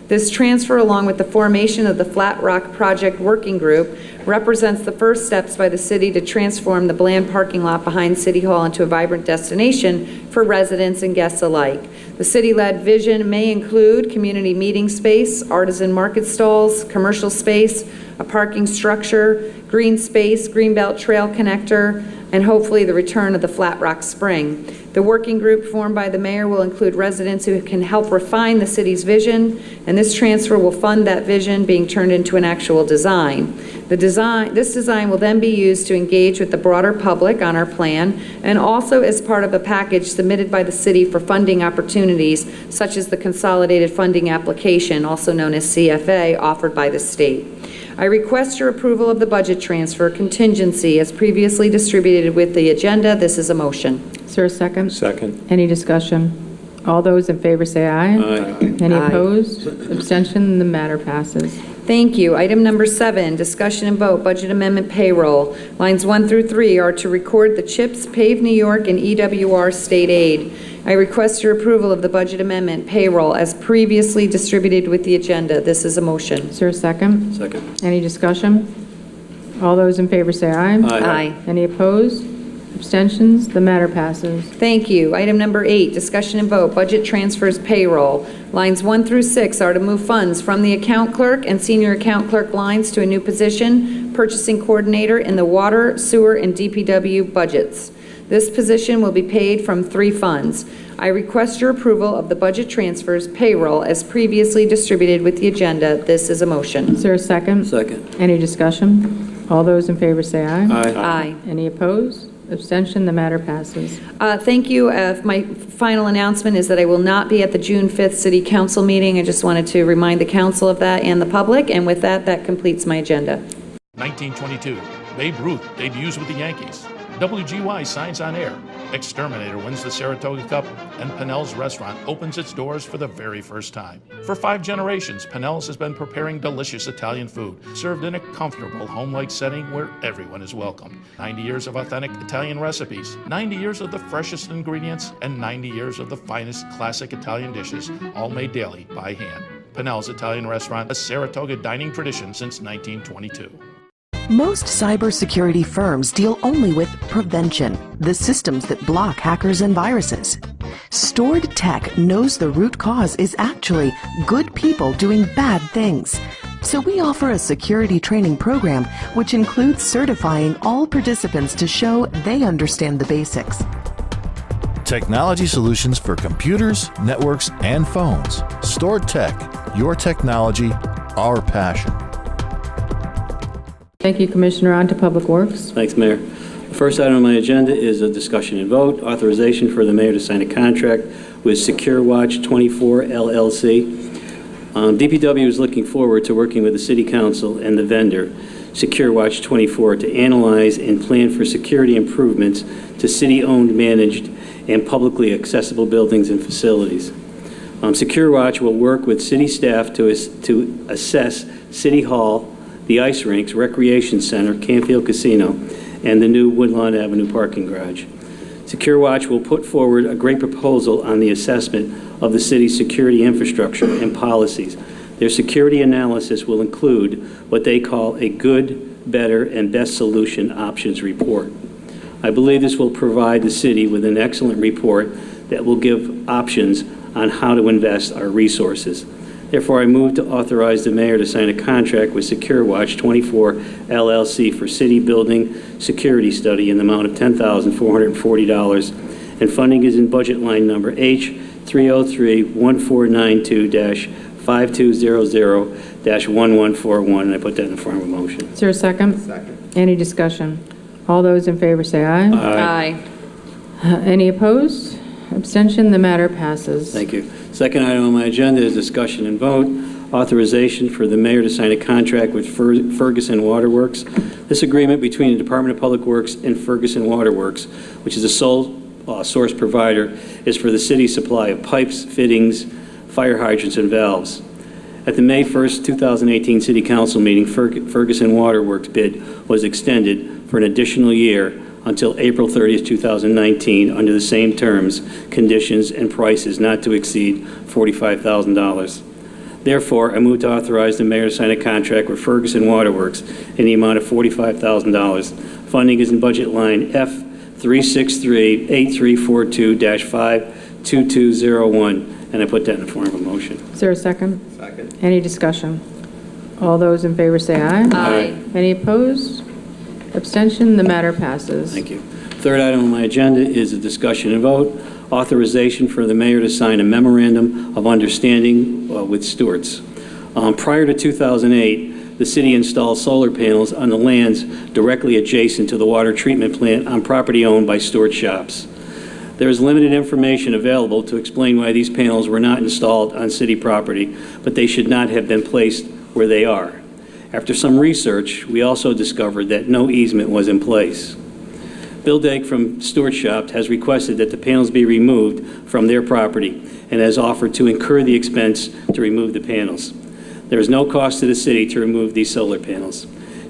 [SPEAKER 12] This transfer, along with the formation of the Flat Rock Project Working Group, represents the first steps by the city to transform the bland parking lot behind City Hall into a vibrant destination for residents and guests alike. The city-led vision may include community meeting space, artisan market stalls, commercial space, a parking structure, green space, greenbelt trail connector, and hopefully the return of the Flat Rock Spring. The working group formed by the mayor will include residents who can help refine the city's vision, and this transfer will fund that vision being turned into an actual design. This design will then be used to engage with the broader public on our plan, and also as part of a package submitted by the city for funding opportunities, such as the Consolidated Funding Application, also known as CFA, offered by the state. I request your approval of the budget transfer contingency as previously distributed with the agenda. This is a motion.
[SPEAKER 5] Is there a second?
[SPEAKER 6] Second.
[SPEAKER 5] Any discussion? All those in favor say aye.
[SPEAKER 6] Aye.
[SPEAKER 5] Any
[SPEAKER 12] Aye.
[SPEAKER 5] opposed? Abstention? The matter passes.
[SPEAKER 12] Thank you. Item number 7, discussion and vote, budget amendment payroll. Lines 1 through 3 are to record the CHIPS, Pave New York, and EWR state aid. I request your approval of the budget amendment payroll as previously distributed with the agenda. This is a motion.
[SPEAKER 5] Is there a second?
[SPEAKER 6] Second.
[SPEAKER 5] Any discussion? All those in favor say aye.
[SPEAKER 12] Aye.
[SPEAKER 5] Any opposed? Abstentions? The matter passes.
[SPEAKER 12] Thank you. Item number 8, discussion and vote, budget transfers payroll. Lines 1 through 6 are to move funds from the account clerk and senior account clerk lines to a new position, purchasing coordinator, in the water, sewer, and DPW budgets. This position will be paid from 3 funds. I request your approval of the budget transfers payroll as previously distributed with the agenda. This is a motion.
[SPEAKER 5] Is there a second?
[SPEAKER 6] Second.
[SPEAKER 5] Any discussion? All those in favor say aye.
[SPEAKER 12] Aye.
[SPEAKER 5] Any opposed? Abstention? The matter passes.
[SPEAKER 12] Thank you. My final announcement is that I will not be at the June 5th City Council meeting. I just wanted to remind the council of that and the public, and with that, that completes my agenda.
[SPEAKER 2] 1922, Babe Ruth debuts with the Yankees. WGY signs on air. Exterminator wins the Saratoga Cup, and Pinnell's Restaurant opens its doors for the very first time. For 5 generations, Pinnell's has been preparing delicious Italian food, served in a comfortable, home-like setting where everyone is welcome. 90 years of authentic Italian recipes, 90 years of the freshest ingredients, and 90 years of the finest classic Italian dishes, all made daily by hand. Pinnell's Italian Restaurant, a Saratoga dining tradition since 1922.
[SPEAKER 3] Most cybersecurity firms deal only with prevention, the systems that block hackers and viruses. Stored Tech knows the root cause is actually good people doing bad things. So we offer a security training program which includes certifying all participants to show they understand the basics.
[SPEAKER 1] Technology solutions for computers, networks, and phones. Stored Tech, your technology, our passion.
[SPEAKER 5] Thank you, Commissioner. On to Public Works.
[SPEAKER 6] Thanks, Mayor. The first item on my agenda is a discussion and vote, authorization for the mayor to sign a contract with Secure Watch 24 LLC. DPW is looking forward to working with the City Council and the vendor, Secure Watch 24, to analyze and plan for security improvements to city-owned, managed, and publicly accessible buildings and facilities. Secure Watch will work with city staff to assess City Hall, the ice rinks, recreation center, Canfield Casino, and the new Woodlawn Avenue parking garage. Secure Watch will put forward a great proposal on the assessment of the city's security infrastructure and policies. Their security analysis will include what they call a good, better, and best solution options report. I believe this will provide the city with an excellent report that will give options on how to invest our resources. Therefore, I move to authorize the mayor to sign a contract with Secure Watch 24 LLC for city building security study in the amount of $10,440, and funding is in budget line number H303-1492-5200-1141, and I put that in the form of a motion.
[SPEAKER 5] Is there a second?
[SPEAKER 11] Second.
[SPEAKER 5] Any discussion? All those in favor say aye.
[SPEAKER 12] Aye.
[SPEAKER 5] Any opposed? Abstention? The matter passes.
[SPEAKER 6] Thank you. Second item on my agenda is discussion and vote, authorization for the mayor to sign a contract with Ferguson Waterworks. This agreement between the Department of Public Works and Ferguson Waterworks, which is a sole source provider, is for the city's supply of pipes, fittings, fire hydrants, and valves. At the May 1st, 2018 City Council meeting, Ferguson Waterworks bid was extended for an additional year until April 30th, 2019, under the same terms, conditions, and prices not to exceed $45,000. Therefore, I move to authorize the mayor to sign a contract with Ferguson Waterworks in the amount of $45,000. Funding is in budget line F363-8342-52201, and I put that in the form of a motion.
[SPEAKER 5] Is there a second?
[SPEAKER 11] Second.
[SPEAKER 5] Any discussion? All those in favor say aye.
[SPEAKER 12] Aye.
[SPEAKER 5] Any opposed? Abstention? The matter passes.
[SPEAKER 6] Thank you. Third item on my agenda is a discussion and vote, authorization for the mayor to sign a memorandum of understanding with Stewart's. Prior to 2008, the city installed solar panels on the lands directly adjacent to the water treatment plant on property owned by Stewart Shops. There is limited information available to explain why these panels were not installed on city property, but they should not have been placed where they are. After some research, we also discovered that no easement was in place. Bill Dake from Stewart Shop has requested that the panels be removed from their property and has offered to incur the expense to remove the panels. There is no cost to the city to remove these solar panels.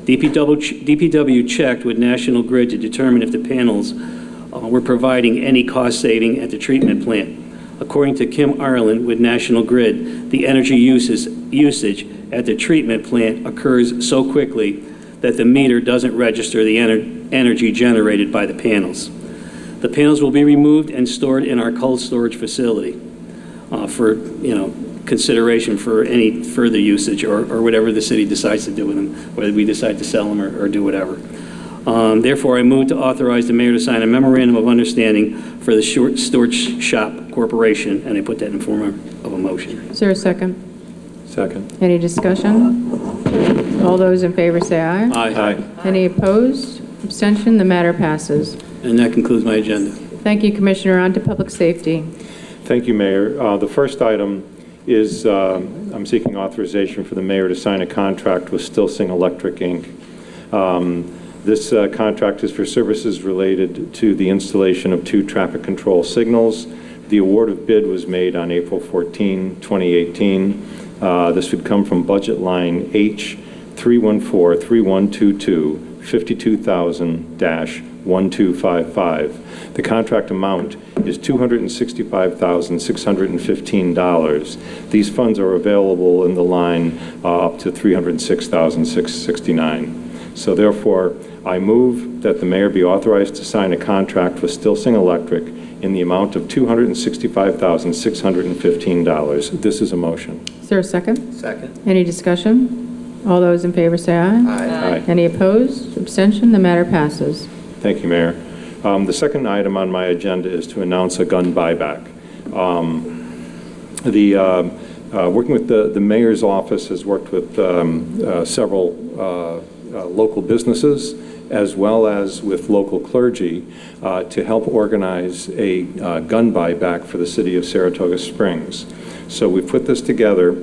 [SPEAKER 6] DPW checked with National Grid to determine if the panels were providing any cost saving at the treatment plant. According to Kim Ireland with National Grid, the energy usage at the treatment plant occurs so quickly that the meter doesn't register the energy generated by the panels. The panels will be removed and stored in our cold storage facility for consideration for any further usage or whatever the city decides to do with them, whether we decide to sell them or do whatever. Therefore, I move to authorize the mayor to sign a memorandum of understanding for the Stewart Shop Corporation, and I put that in form of a motion.
[SPEAKER 5] Is there a second?
[SPEAKER 4] Second.
[SPEAKER 5] Any discussion? All those in favor say aye.
[SPEAKER 6] Aye.
[SPEAKER 5] Any opposed? Abstention? The matter passes.
[SPEAKER 6] And that concludes my agenda.
[SPEAKER 5] Thank you, Commissioner. On to public safety.
[SPEAKER 13] Thank you, Mayor. The first item is I'm seeking authorization for the mayor to sign a contract with Stilsing Electric, Inc. This contract is for services related to the installation of 2 traffic control signals. The award of bid was made on April 14, 2018. This would come from budget line H314-3122, 52,000-1255. The contract amount is $265,615. These funds are available in the line up to $306,669. So therefore, I move that the mayor be authorized to sign a contract with Stilsing Electric in the amount of $265,615. This is a motion.
[SPEAKER 5] Is there a second?
[SPEAKER 11] Second.
[SPEAKER 5] Any discussion? All those in favor say aye.
[SPEAKER 11] Aye.
[SPEAKER 5] Any opposed? Abstention? The matter passes.
[SPEAKER 13] Thank you, Mayor. The second item on my agenda is to announce a gun buyback. Working with the mayor's office has worked with several local businesses as well as with local clergy to help organize a gun buyback for the city of Saratoga Springs. So we put this together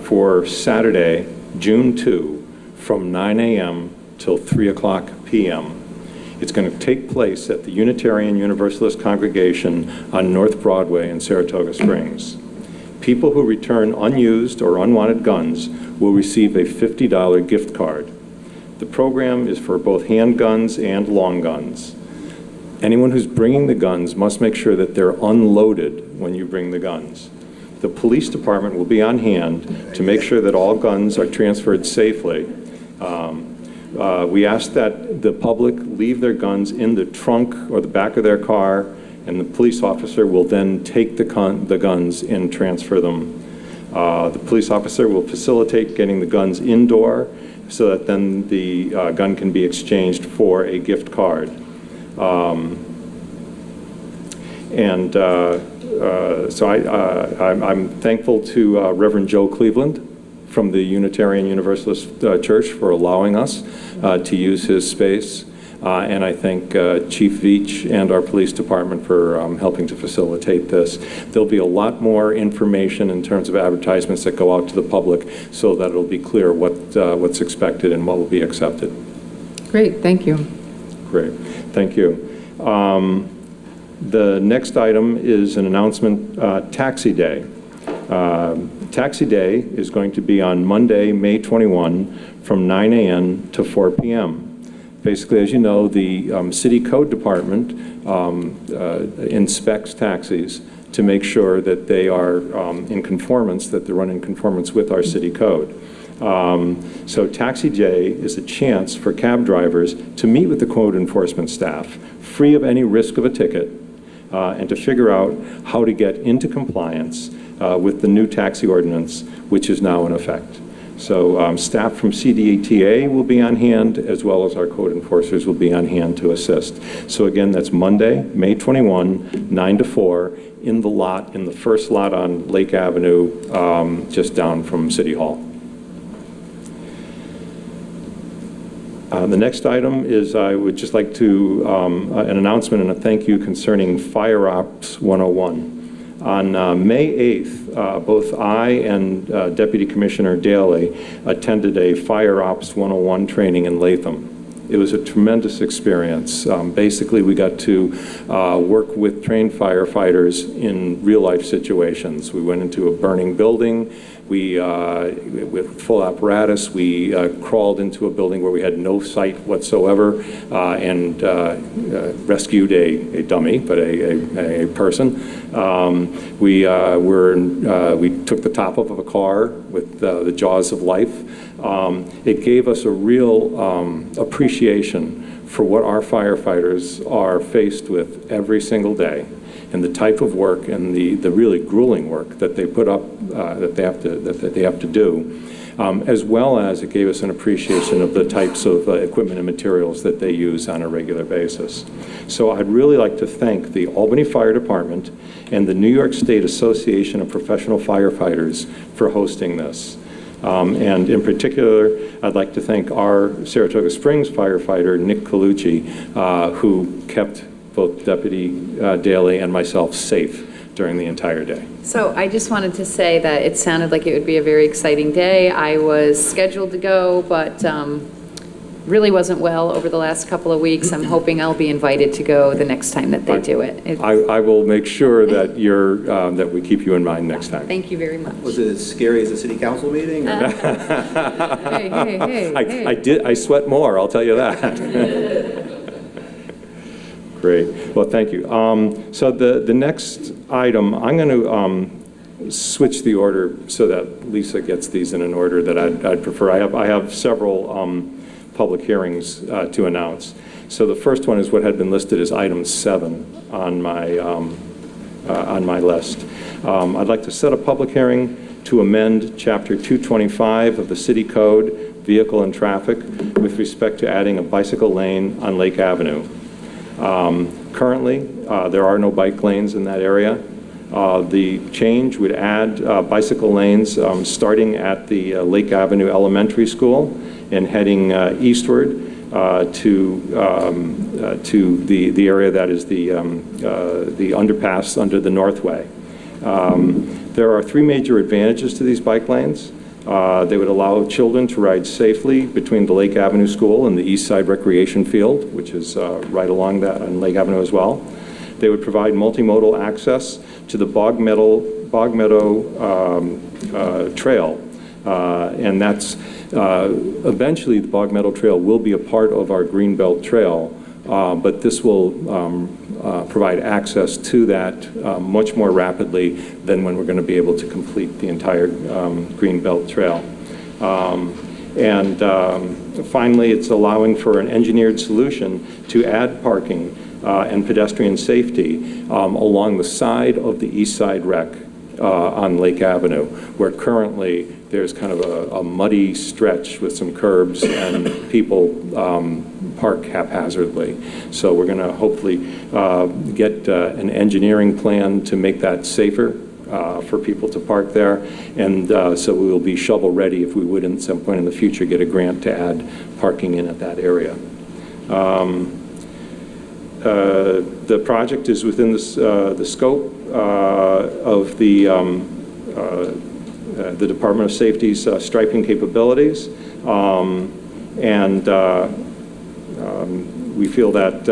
[SPEAKER 13] for Saturday, June 2, from 9 a.m. till 3 o'clock p.m. It's going to take place at the Unitarian Universalist Congregation on North Broadway in Saratoga Springs. People who return unused or unwanted guns will receive a $50 gift card. The program is for both handguns and long guns. Anyone who's bringing the guns must make sure that they're unloaded when you bring the guns. The police department will be on hand to make sure that all guns are transferred safely. We ask that the public leave their guns in the trunk or the back of their car, and the police officer will then take the guns and transfer them. The police officer will facilitate getting the guns indoor so that then the gun can be exchanged for a gift card. So I'm thankful to Reverend Joe Cleveland from the Unitarian Universalist Church for allowing us to use his space. And I thank Chief Veach and our police department for helping to facilitate this. There'll be a lot more information in terms of advertisements that go out to the public so that it'll be clear what's expected and what will be accepted.
[SPEAKER 5] Great, thank you.
[SPEAKER 13] Great, thank you. The next item is an announcement, Taxi Day. Taxi Day is going to be on Monday, May 21, from 9 a.m. to 4 p.m. Basically, as you know, the City Code Department inspects taxis to make sure that they are in conformance, that they run in conformance with our city code. So Taxi Day is a chance for cab drivers to meet with the code enforcement staff, free of any risk of a ticket, and to figure out how to get into compliance with the new taxi ordinance, which is now in effect. So staff from CDTA will be on hand, as well as our code enforcers will be on hand to assist. So again, that's Monday, May 21, 9 to 4, in the lot, in the first lot on Lake Avenue, just down from City Hall. The next item is I would just like to, an announcement and a thank you concerning Fire Ops 101. On May 8th, both I and Deputy Commissioner Daly attended a Fire Ops 101 training in Latham. It was a tremendous experience. Basically, we got to work with trained firefighters in real-life situations. We went into a burning building. We, with full apparatus, we crawled into a building where we had no sight whatsoever and rescued a dummy, but a person. We took the top of a car with the jaws of life. It gave us a real appreciation for what our firefighters are faced with every single day, and the type of work and the really grueling work that they put up, that they have to do, as well as it gave us an appreciation of the types of equipment and materials that they use on a regular basis. So I'd really like to thank the Albany Fire Department and the New York State Association of Professional Firefighters for hosting this. And in particular, I'd like to thank our Saratoga Springs firefighter, Nick Colucci, who kept both Deputy Daly and myself safe during the entire day.
[SPEAKER 12] So I just wanted to say that it sounded like it would be a very exciting day. I was scheduled to go, but really wasn't well over the last couple of weeks. I'm hoping I'll be invited to go the next time that they do it.
[SPEAKER 13] I will make sure that that we keep you in mind next time.
[SPEAKER 12] Thank you very much.
[SPEAKER 11] Was it as scary as a city council meeting? Or?
[SPEAKER 12] Hey.
[SPEAKER 13] I sweat more, I'll tell you that. Great. Well, thank you. So the next item, I'm going to switch the order so that Lisa gets these in an order that I'd prefer. I have several public hearings to announce. So the first one is what had been listed as item 7 on my list. I'd like to set a public hearing to amend Chapter 225 of the City Code, Vehicle and Traffic, with respect to adding a bicycle lane on Lake Avenue. Currently, there are no bike lanes in that area. The change would add bicycle lanes starting at the Lake Avenue Elementary School and heading eastward to the area that is the underpass under the Northway. There are 3 major advantages to these bike lanes. They would allow children to ride safely between the Lake Avenue School and the East Side Recreation Field, which is right along that on Lake Avenue as well. They would provide multimodal access to the Bog Meadow Trail, and that's eventually the Bog Meadow Trail will be a part of our Greenbelt Trail, but this will provide access to that much more rapidly than when we're going to be able to complete the entire Greenbelt Trail. And finally, it's allowing for an engineered solution to add parking and pedestrian safety along the side of the East Side Rec on Lake Avenue, where currently there's kind of a muddy stretch with some curbs and people park haphazardly. So we're going to hopefully get an engineering plan to make that safer for people to park there, and so we will be shovel ready if we would at some point in the future get a grant to add parking in at that area. The project is within the scope of the Department of Safety's striping capabilities, and we feel that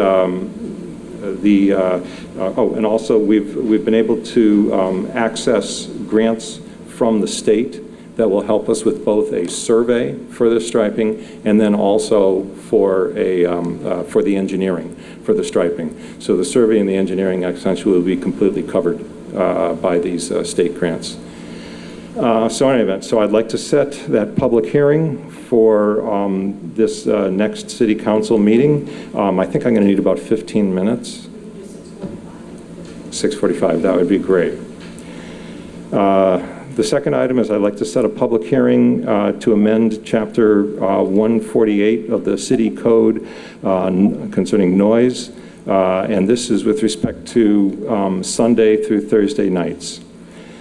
[SPEAKER 13] and also we've been able to access grants from the state that will help us with both a survey for the striping and then also for for the engineering for the striping. So the survey and the engineering essentially will be completely covered by these state grants. So in any event, so I'd like to set that public hearing for this next city council meeting. I think I'm going to need about 15 minutes. 6:45, that would be great. The second item is I'd like to set a public hearing to amend Chapter 148 of the City Code concerning noise, and this is with respect to Sunday through Thursday nights.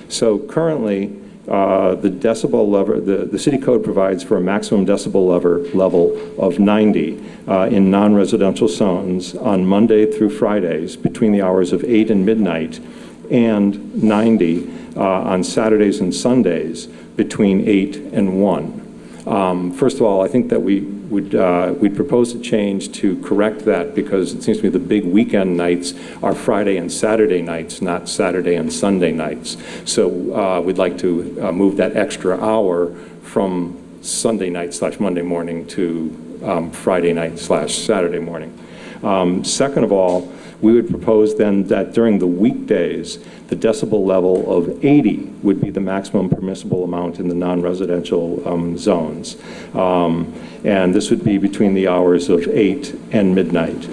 [SPEAKER 13] So currently, the decibel level, the City Code provides for a maximum decibel level of 90 in non-residential zones on Monday through Fridays between the hours of 8 and midnight, and 90 on Saturdays and Sundays between 8 and 1. First of all, I think that we'd propose a change to correct that, because it seems to me the big weekend nights are Friday and Saturday nights, not Saturday and Sunday nights. So we'd like to move that extra hour from Sunday night / Monday morning to Friday night / Saturday morning. Second of all, we would propose then that during the weekdays, the decibel level of 80 would be the maximum permissible amount in the non-residential zones. And this would be between the hours of 8 and midnight.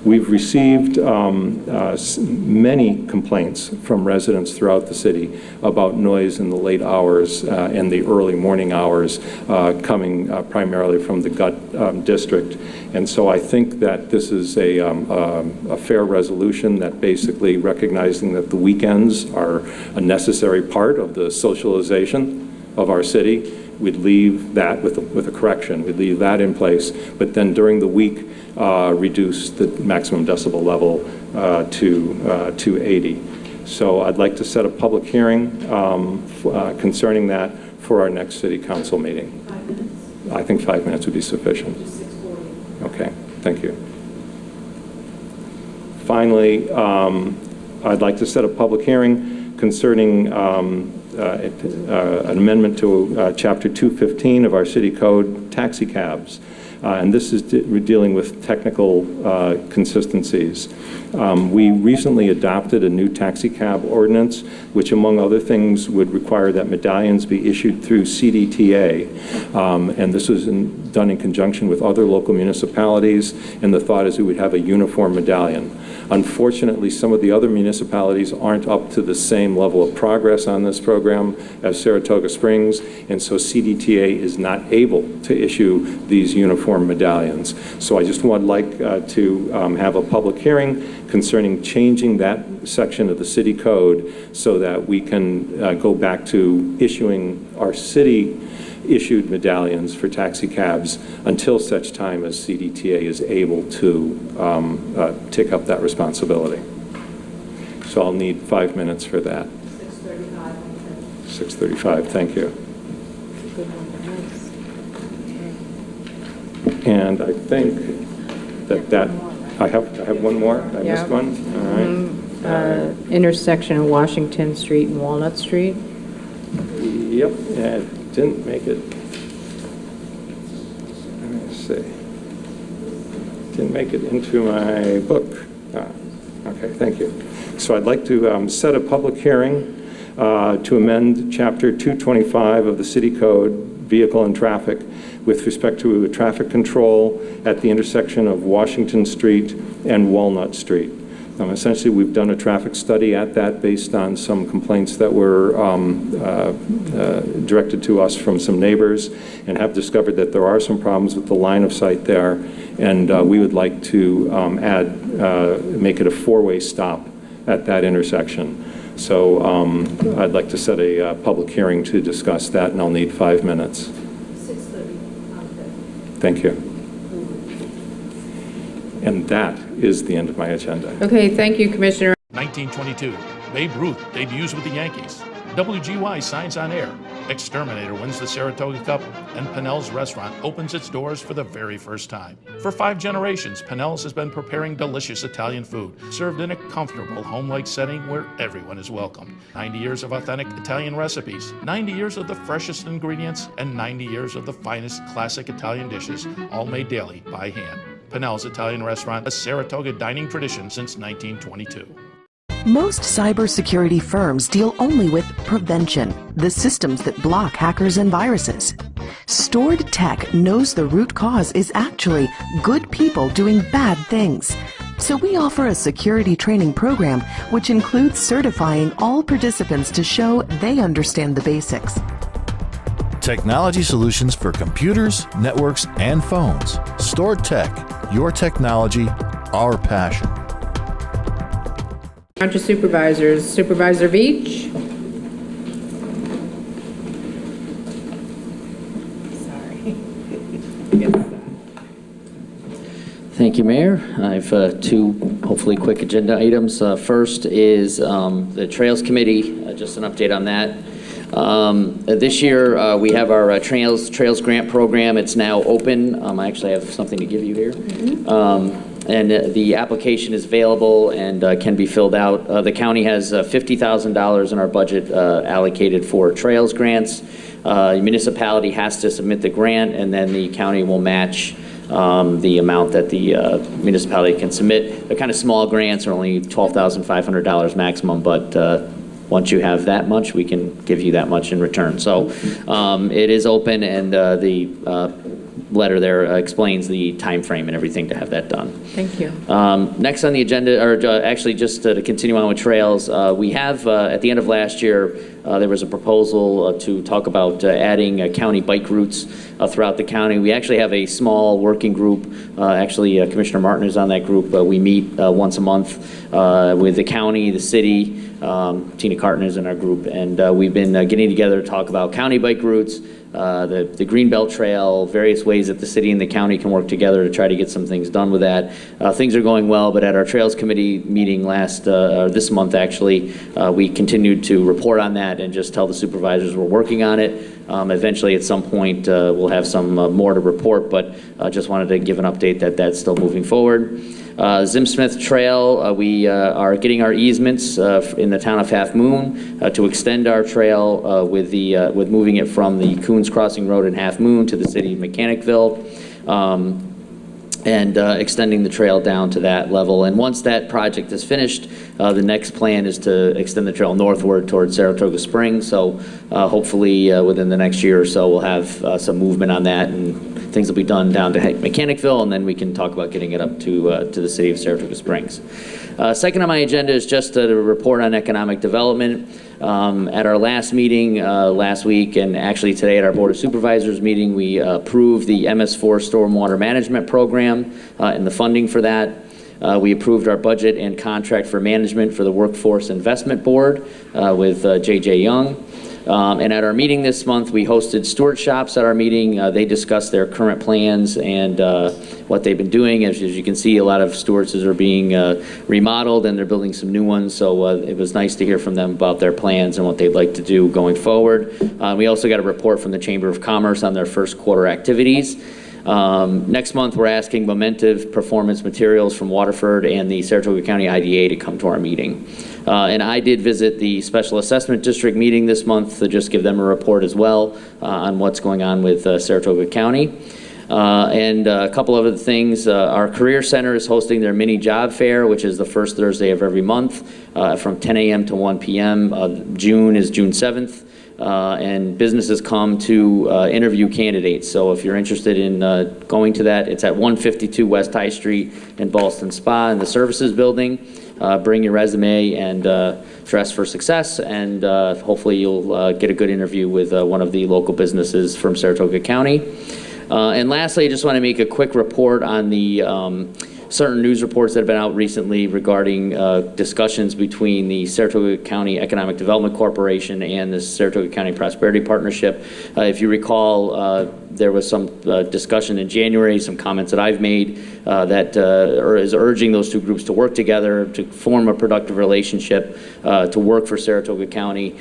[SPEAKER 13] We've received many complaints from residents throughout the city about noise in the late hours and the early morning hours, coming primarily from the Gut district. And so I think that this is a fair resolution that basically recognizing that the weekends are a necessary part of the socialization of our city. We'd leave that with a correction. We'd leave that in place, but then during the week, reduce the maximum decibel level to 80. So I'd like to set a public hearing concerning that for our next city council meeting. 5 minutes? I think 5 minutes would be sufficient. Just 6:40. Okay, thank you. Finally, I'd like to set a public hearing concerning an amendment to Chapter 215 of our City Code, taxi cabs. And this is dealing with technical consistencies. We recently adopted a new taxi cab ordinance, which among other things would require that medallions be issued through CDTA. And this was done in conjunction with other local municipalities, and the thought is we would have a uniform medallion. Unfortunately, some of the other municipalities aren't up to the same level of progress on this program as Saratoga Springs, and so CDTA is not able to issue these uniform medallions. So I just would like to have a public hearing concerning changing that section of the city code so that we can go back to issuing our city-issued medallions for taxi cabs until such time as CDTA is able to take up that responsibility. So I'll need 5 minutes for that. 6:35. 6:35, thank you. And I think that I have one more. I missed one. All right.
[SPEAKER 5] Intersection of Washington Street and Walnut Street.
[SPEAKER 13] Yep, yeah, it didn't make it. Let me see. Didn't make it into my book. Okay, thank you. So I'd like to set a public hearing to amend Chapter 225 of the City Code, Vehicle and Traffic, with respect to traffic control at the intersection of Washington Street and Walnut Street. Essentially, we've done a traffic study at that based on some complaints that were directed to us from some neighbors, and have discovered that there are some problems with the line of sight there, and we would like to make it a four-way stop at that intersection. So I'd like to set a public hearing to discuss that, and I'll need 5 minutes.
[SPEAKER 5] 6:30.
[SPEAKER 13] Thank you. And that is the end of my agenda.
[SPEAKER 5] Okay, thank you, Commissioner.
[SPEAKER 2] 1922, Babe Ruth debuts with the Yankees. WGY signs on air. Exterminator wins the Saratoga Cup, and Pennell's Restaurant opens its doors for the very first time. For 5 generations, Pennell's has been preparing delicious Italian food, served in a comfortable, home-like setting where everyone is welcome. 90 years of authentic Italian recipes, 90 years of the freshest ingredients, and 90 years of the finest classic Italian dishes, all made daily by hand. Pennell's Italian Restaurant, a Saratoga dining tradition since 1922.
[SPEAKER 3] Most cybersecurity firms deal only with prevention, the systems that block hackers and viruses. Stored Tech knows the root cause is actually good people doing bad things. So we offer a security training program which includes certifying all participants to show they understand the basics.
[SPEAKER 1] Technology solutions for computers, networks, and phones. Stored Tech, your technology, our passion.
[SPEAKER 5] On to supervisors. Supervisor Veach.
[SPEAKER 14] Thank you, Mayor. I have two hopefully quick agenda items. First is the Trails Committee, just an update on that. This year we have our Trails Grant Program. It's now open. I actually have something to give you here. And the application is available and can be filled out. The county has $50,000 in our budget allocated for Trails grants. The municipality has to submit the grant, and then the county will match the amount that the municipality can submit. They're kind of small grants, are only $12,500 maximum, but once you have that much, we can give you that much in return. So it is open, and the letter there explains the time frame and everything to have that done.
[SPEAKER 5] Thank you.
[SPEAKER 14] Next on the agenda, or actually just to continue on with Trails, we have at the end of last year, there was a proposal to talk about adding county bike routes throughout the county. We actually have a small working group. Commissioner Martin is on that group. We meet once a month with the county, the city. Tina Carton is in our group, and we've been getting together to talk about county bike routes, the Greenbelt Trail, various ways that the city and the county can work together to try to get some things done with that. Things are going well, but at our Trails Committee meeting this month actually, we continued to report on that and just tell the supervisors we're working on it. Eventually at some point we'll have some more to report, but just wanted to give an update that that's still moving forward. Zim Smith Trail, we are getting our easements in the town of Half Moon to extend our trail with moving it from the Coons Crossing Road in Half Moon to the city of Mechanicville, and extending the trail down to that level. And once that project is finished, the next plan is to extend the trail northward towards Saratoga Springs. So hopefully within the next year or so, we'll have some movement on that, and things will be done down to Mechanicville, and then we can talk about getting it up to the city of Saratoga Springs. Second on my agenda is just a report on economic development. At our last meeting last week, and actually today at our Board of Supervisors meeting, we approved the MS4 Stormwater Management Program and the funding for that. We approved our budget and contract for management for the Workforce Investment Board with J.J. Young. And at our meeting this month, we hosted steward shops at our meeting. They discussed their current plans and what they've been doing. As you can see, a lot of stewards are being remodeled, and they're building some new ones. So it was nice to hear from them about their plans and what they'd like to do going forward. We also got a report from the Chamber of Commerce on their first quarter activities. Next month, we're asking Momentive Performance Materials from Waterford and the Saratoga County IDA to come to our meeting. And I did visit the Special Assessment District meeting this month to just give them a report as well on what's going on with Saratoga County. And a couple other things. Our Career Center is hosting their mini job fair, which is the first Thursday of every month from 10 a.m. to 1 p.m. June is June 7th. And businesses come to interview candidates. So if you're interested in going to that, it's at 152 West High Street in Ballston Spa in the Services Building. Bring your resume and dress for success, and hopefully you'll get a good interview with one of the local businesses from Saratoga County. And lastly, I just want to make a quick report on the certain news reports that have been out recently regarding discussions between the Saratoga County Economic Development Corporation and the Saratoga County Prosperity Partnership. If you recall, there was some discussion in January, some comments that I've made that is urging those two groups to work together, to form a productive relationship, to work for Saratoga County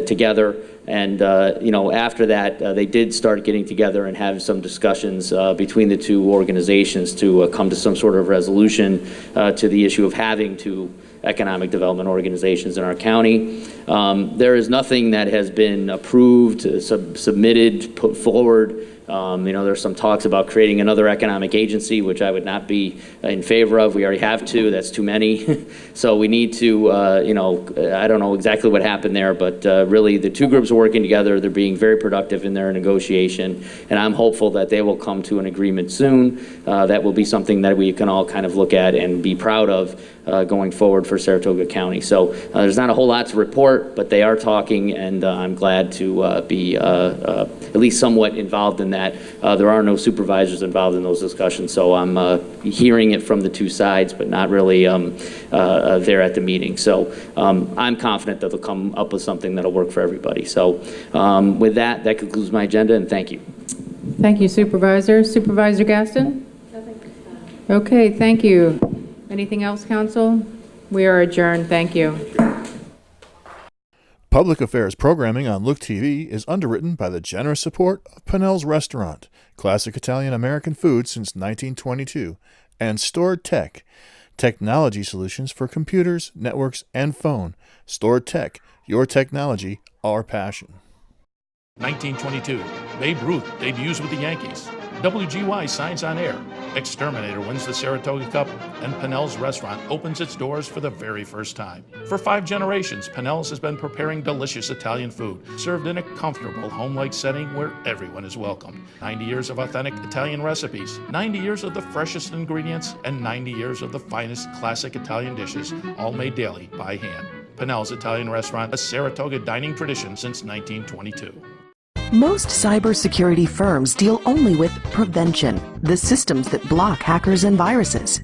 [SPEAKER 14] together. And after that, they did start getting together and have some discussions between the two organizations to come to some sort of resolution to the issue of having two economic development organizations in our county. there is nothing that has been approved, submitted, put forward. There's some talks about creating another economic agency, which I would not be in favor of. We already have two. That's too many. So we need to, I don't know exactly what happened there, but really the two groups are working together. They're being very productive in their negotiation, and I'm hopeful that they will come to an agreement soon. That will be something that we can all kind of look at and be proud of going forward for Saratoga County. So there's not a whole lot to report, but they are talking, and I'm glad to be at least somewhat involved in that. There are no supervisors involved in those discussions, so I'm hearing it from the two sides, but not really there at the meeting. So I'm confident that they'll come up with something that'll work for everybody. So with that concludes my agenda, and thank you.
[SPEAKER 5] Thank you, Supervisor. Supervisor Gaston? Nothing. Okay, thank you. Anything else, Council? We are adjourned. Thank you.
[SPEAKER 1] Public Affairs programming on Look TV is underwritten by the generous support of Pinnell's Restaurant, classic Italian American food since 1922, and Stored Tech, technology solutions for computers, networks, and phone. Stored Tech, your technology, our passion.
[SPEAKER 2] 1922, Babe Ruth debuts with the Yankees. WGY signs on air. Exterminator wins the Saratoga Cup, and Pinnell's Restaurant opens its doors for the very first time. For 5 generations, Pinnell's has been preparing delicious Italian food, served in a comfortable, home-like setting where everyone is welcome. 90 years of authentic Italian recipes, 90 years of the freshest ingredients, and 90 years of the finest classic Italian dishes, all made daily by hand. Pinnell's Italian Restaurant, a Saratoga dining tradition since 1922.
[SPEAKER 3] Most cybersecurity firms deal only with prevention, the systems that block hackers and viruses.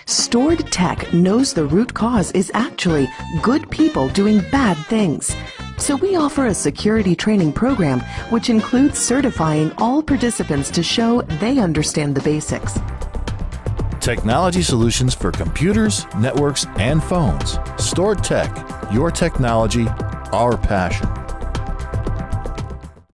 [SPEAKER 3] Stored Tech knows the root cause is actually good people doing bad things. So we offer a security training program which includes certifying all participants to show they understand the basics.
[SPEAKER 1] Technology solutions for computers, networks, and phones. Stored Tech, your technology, our passion.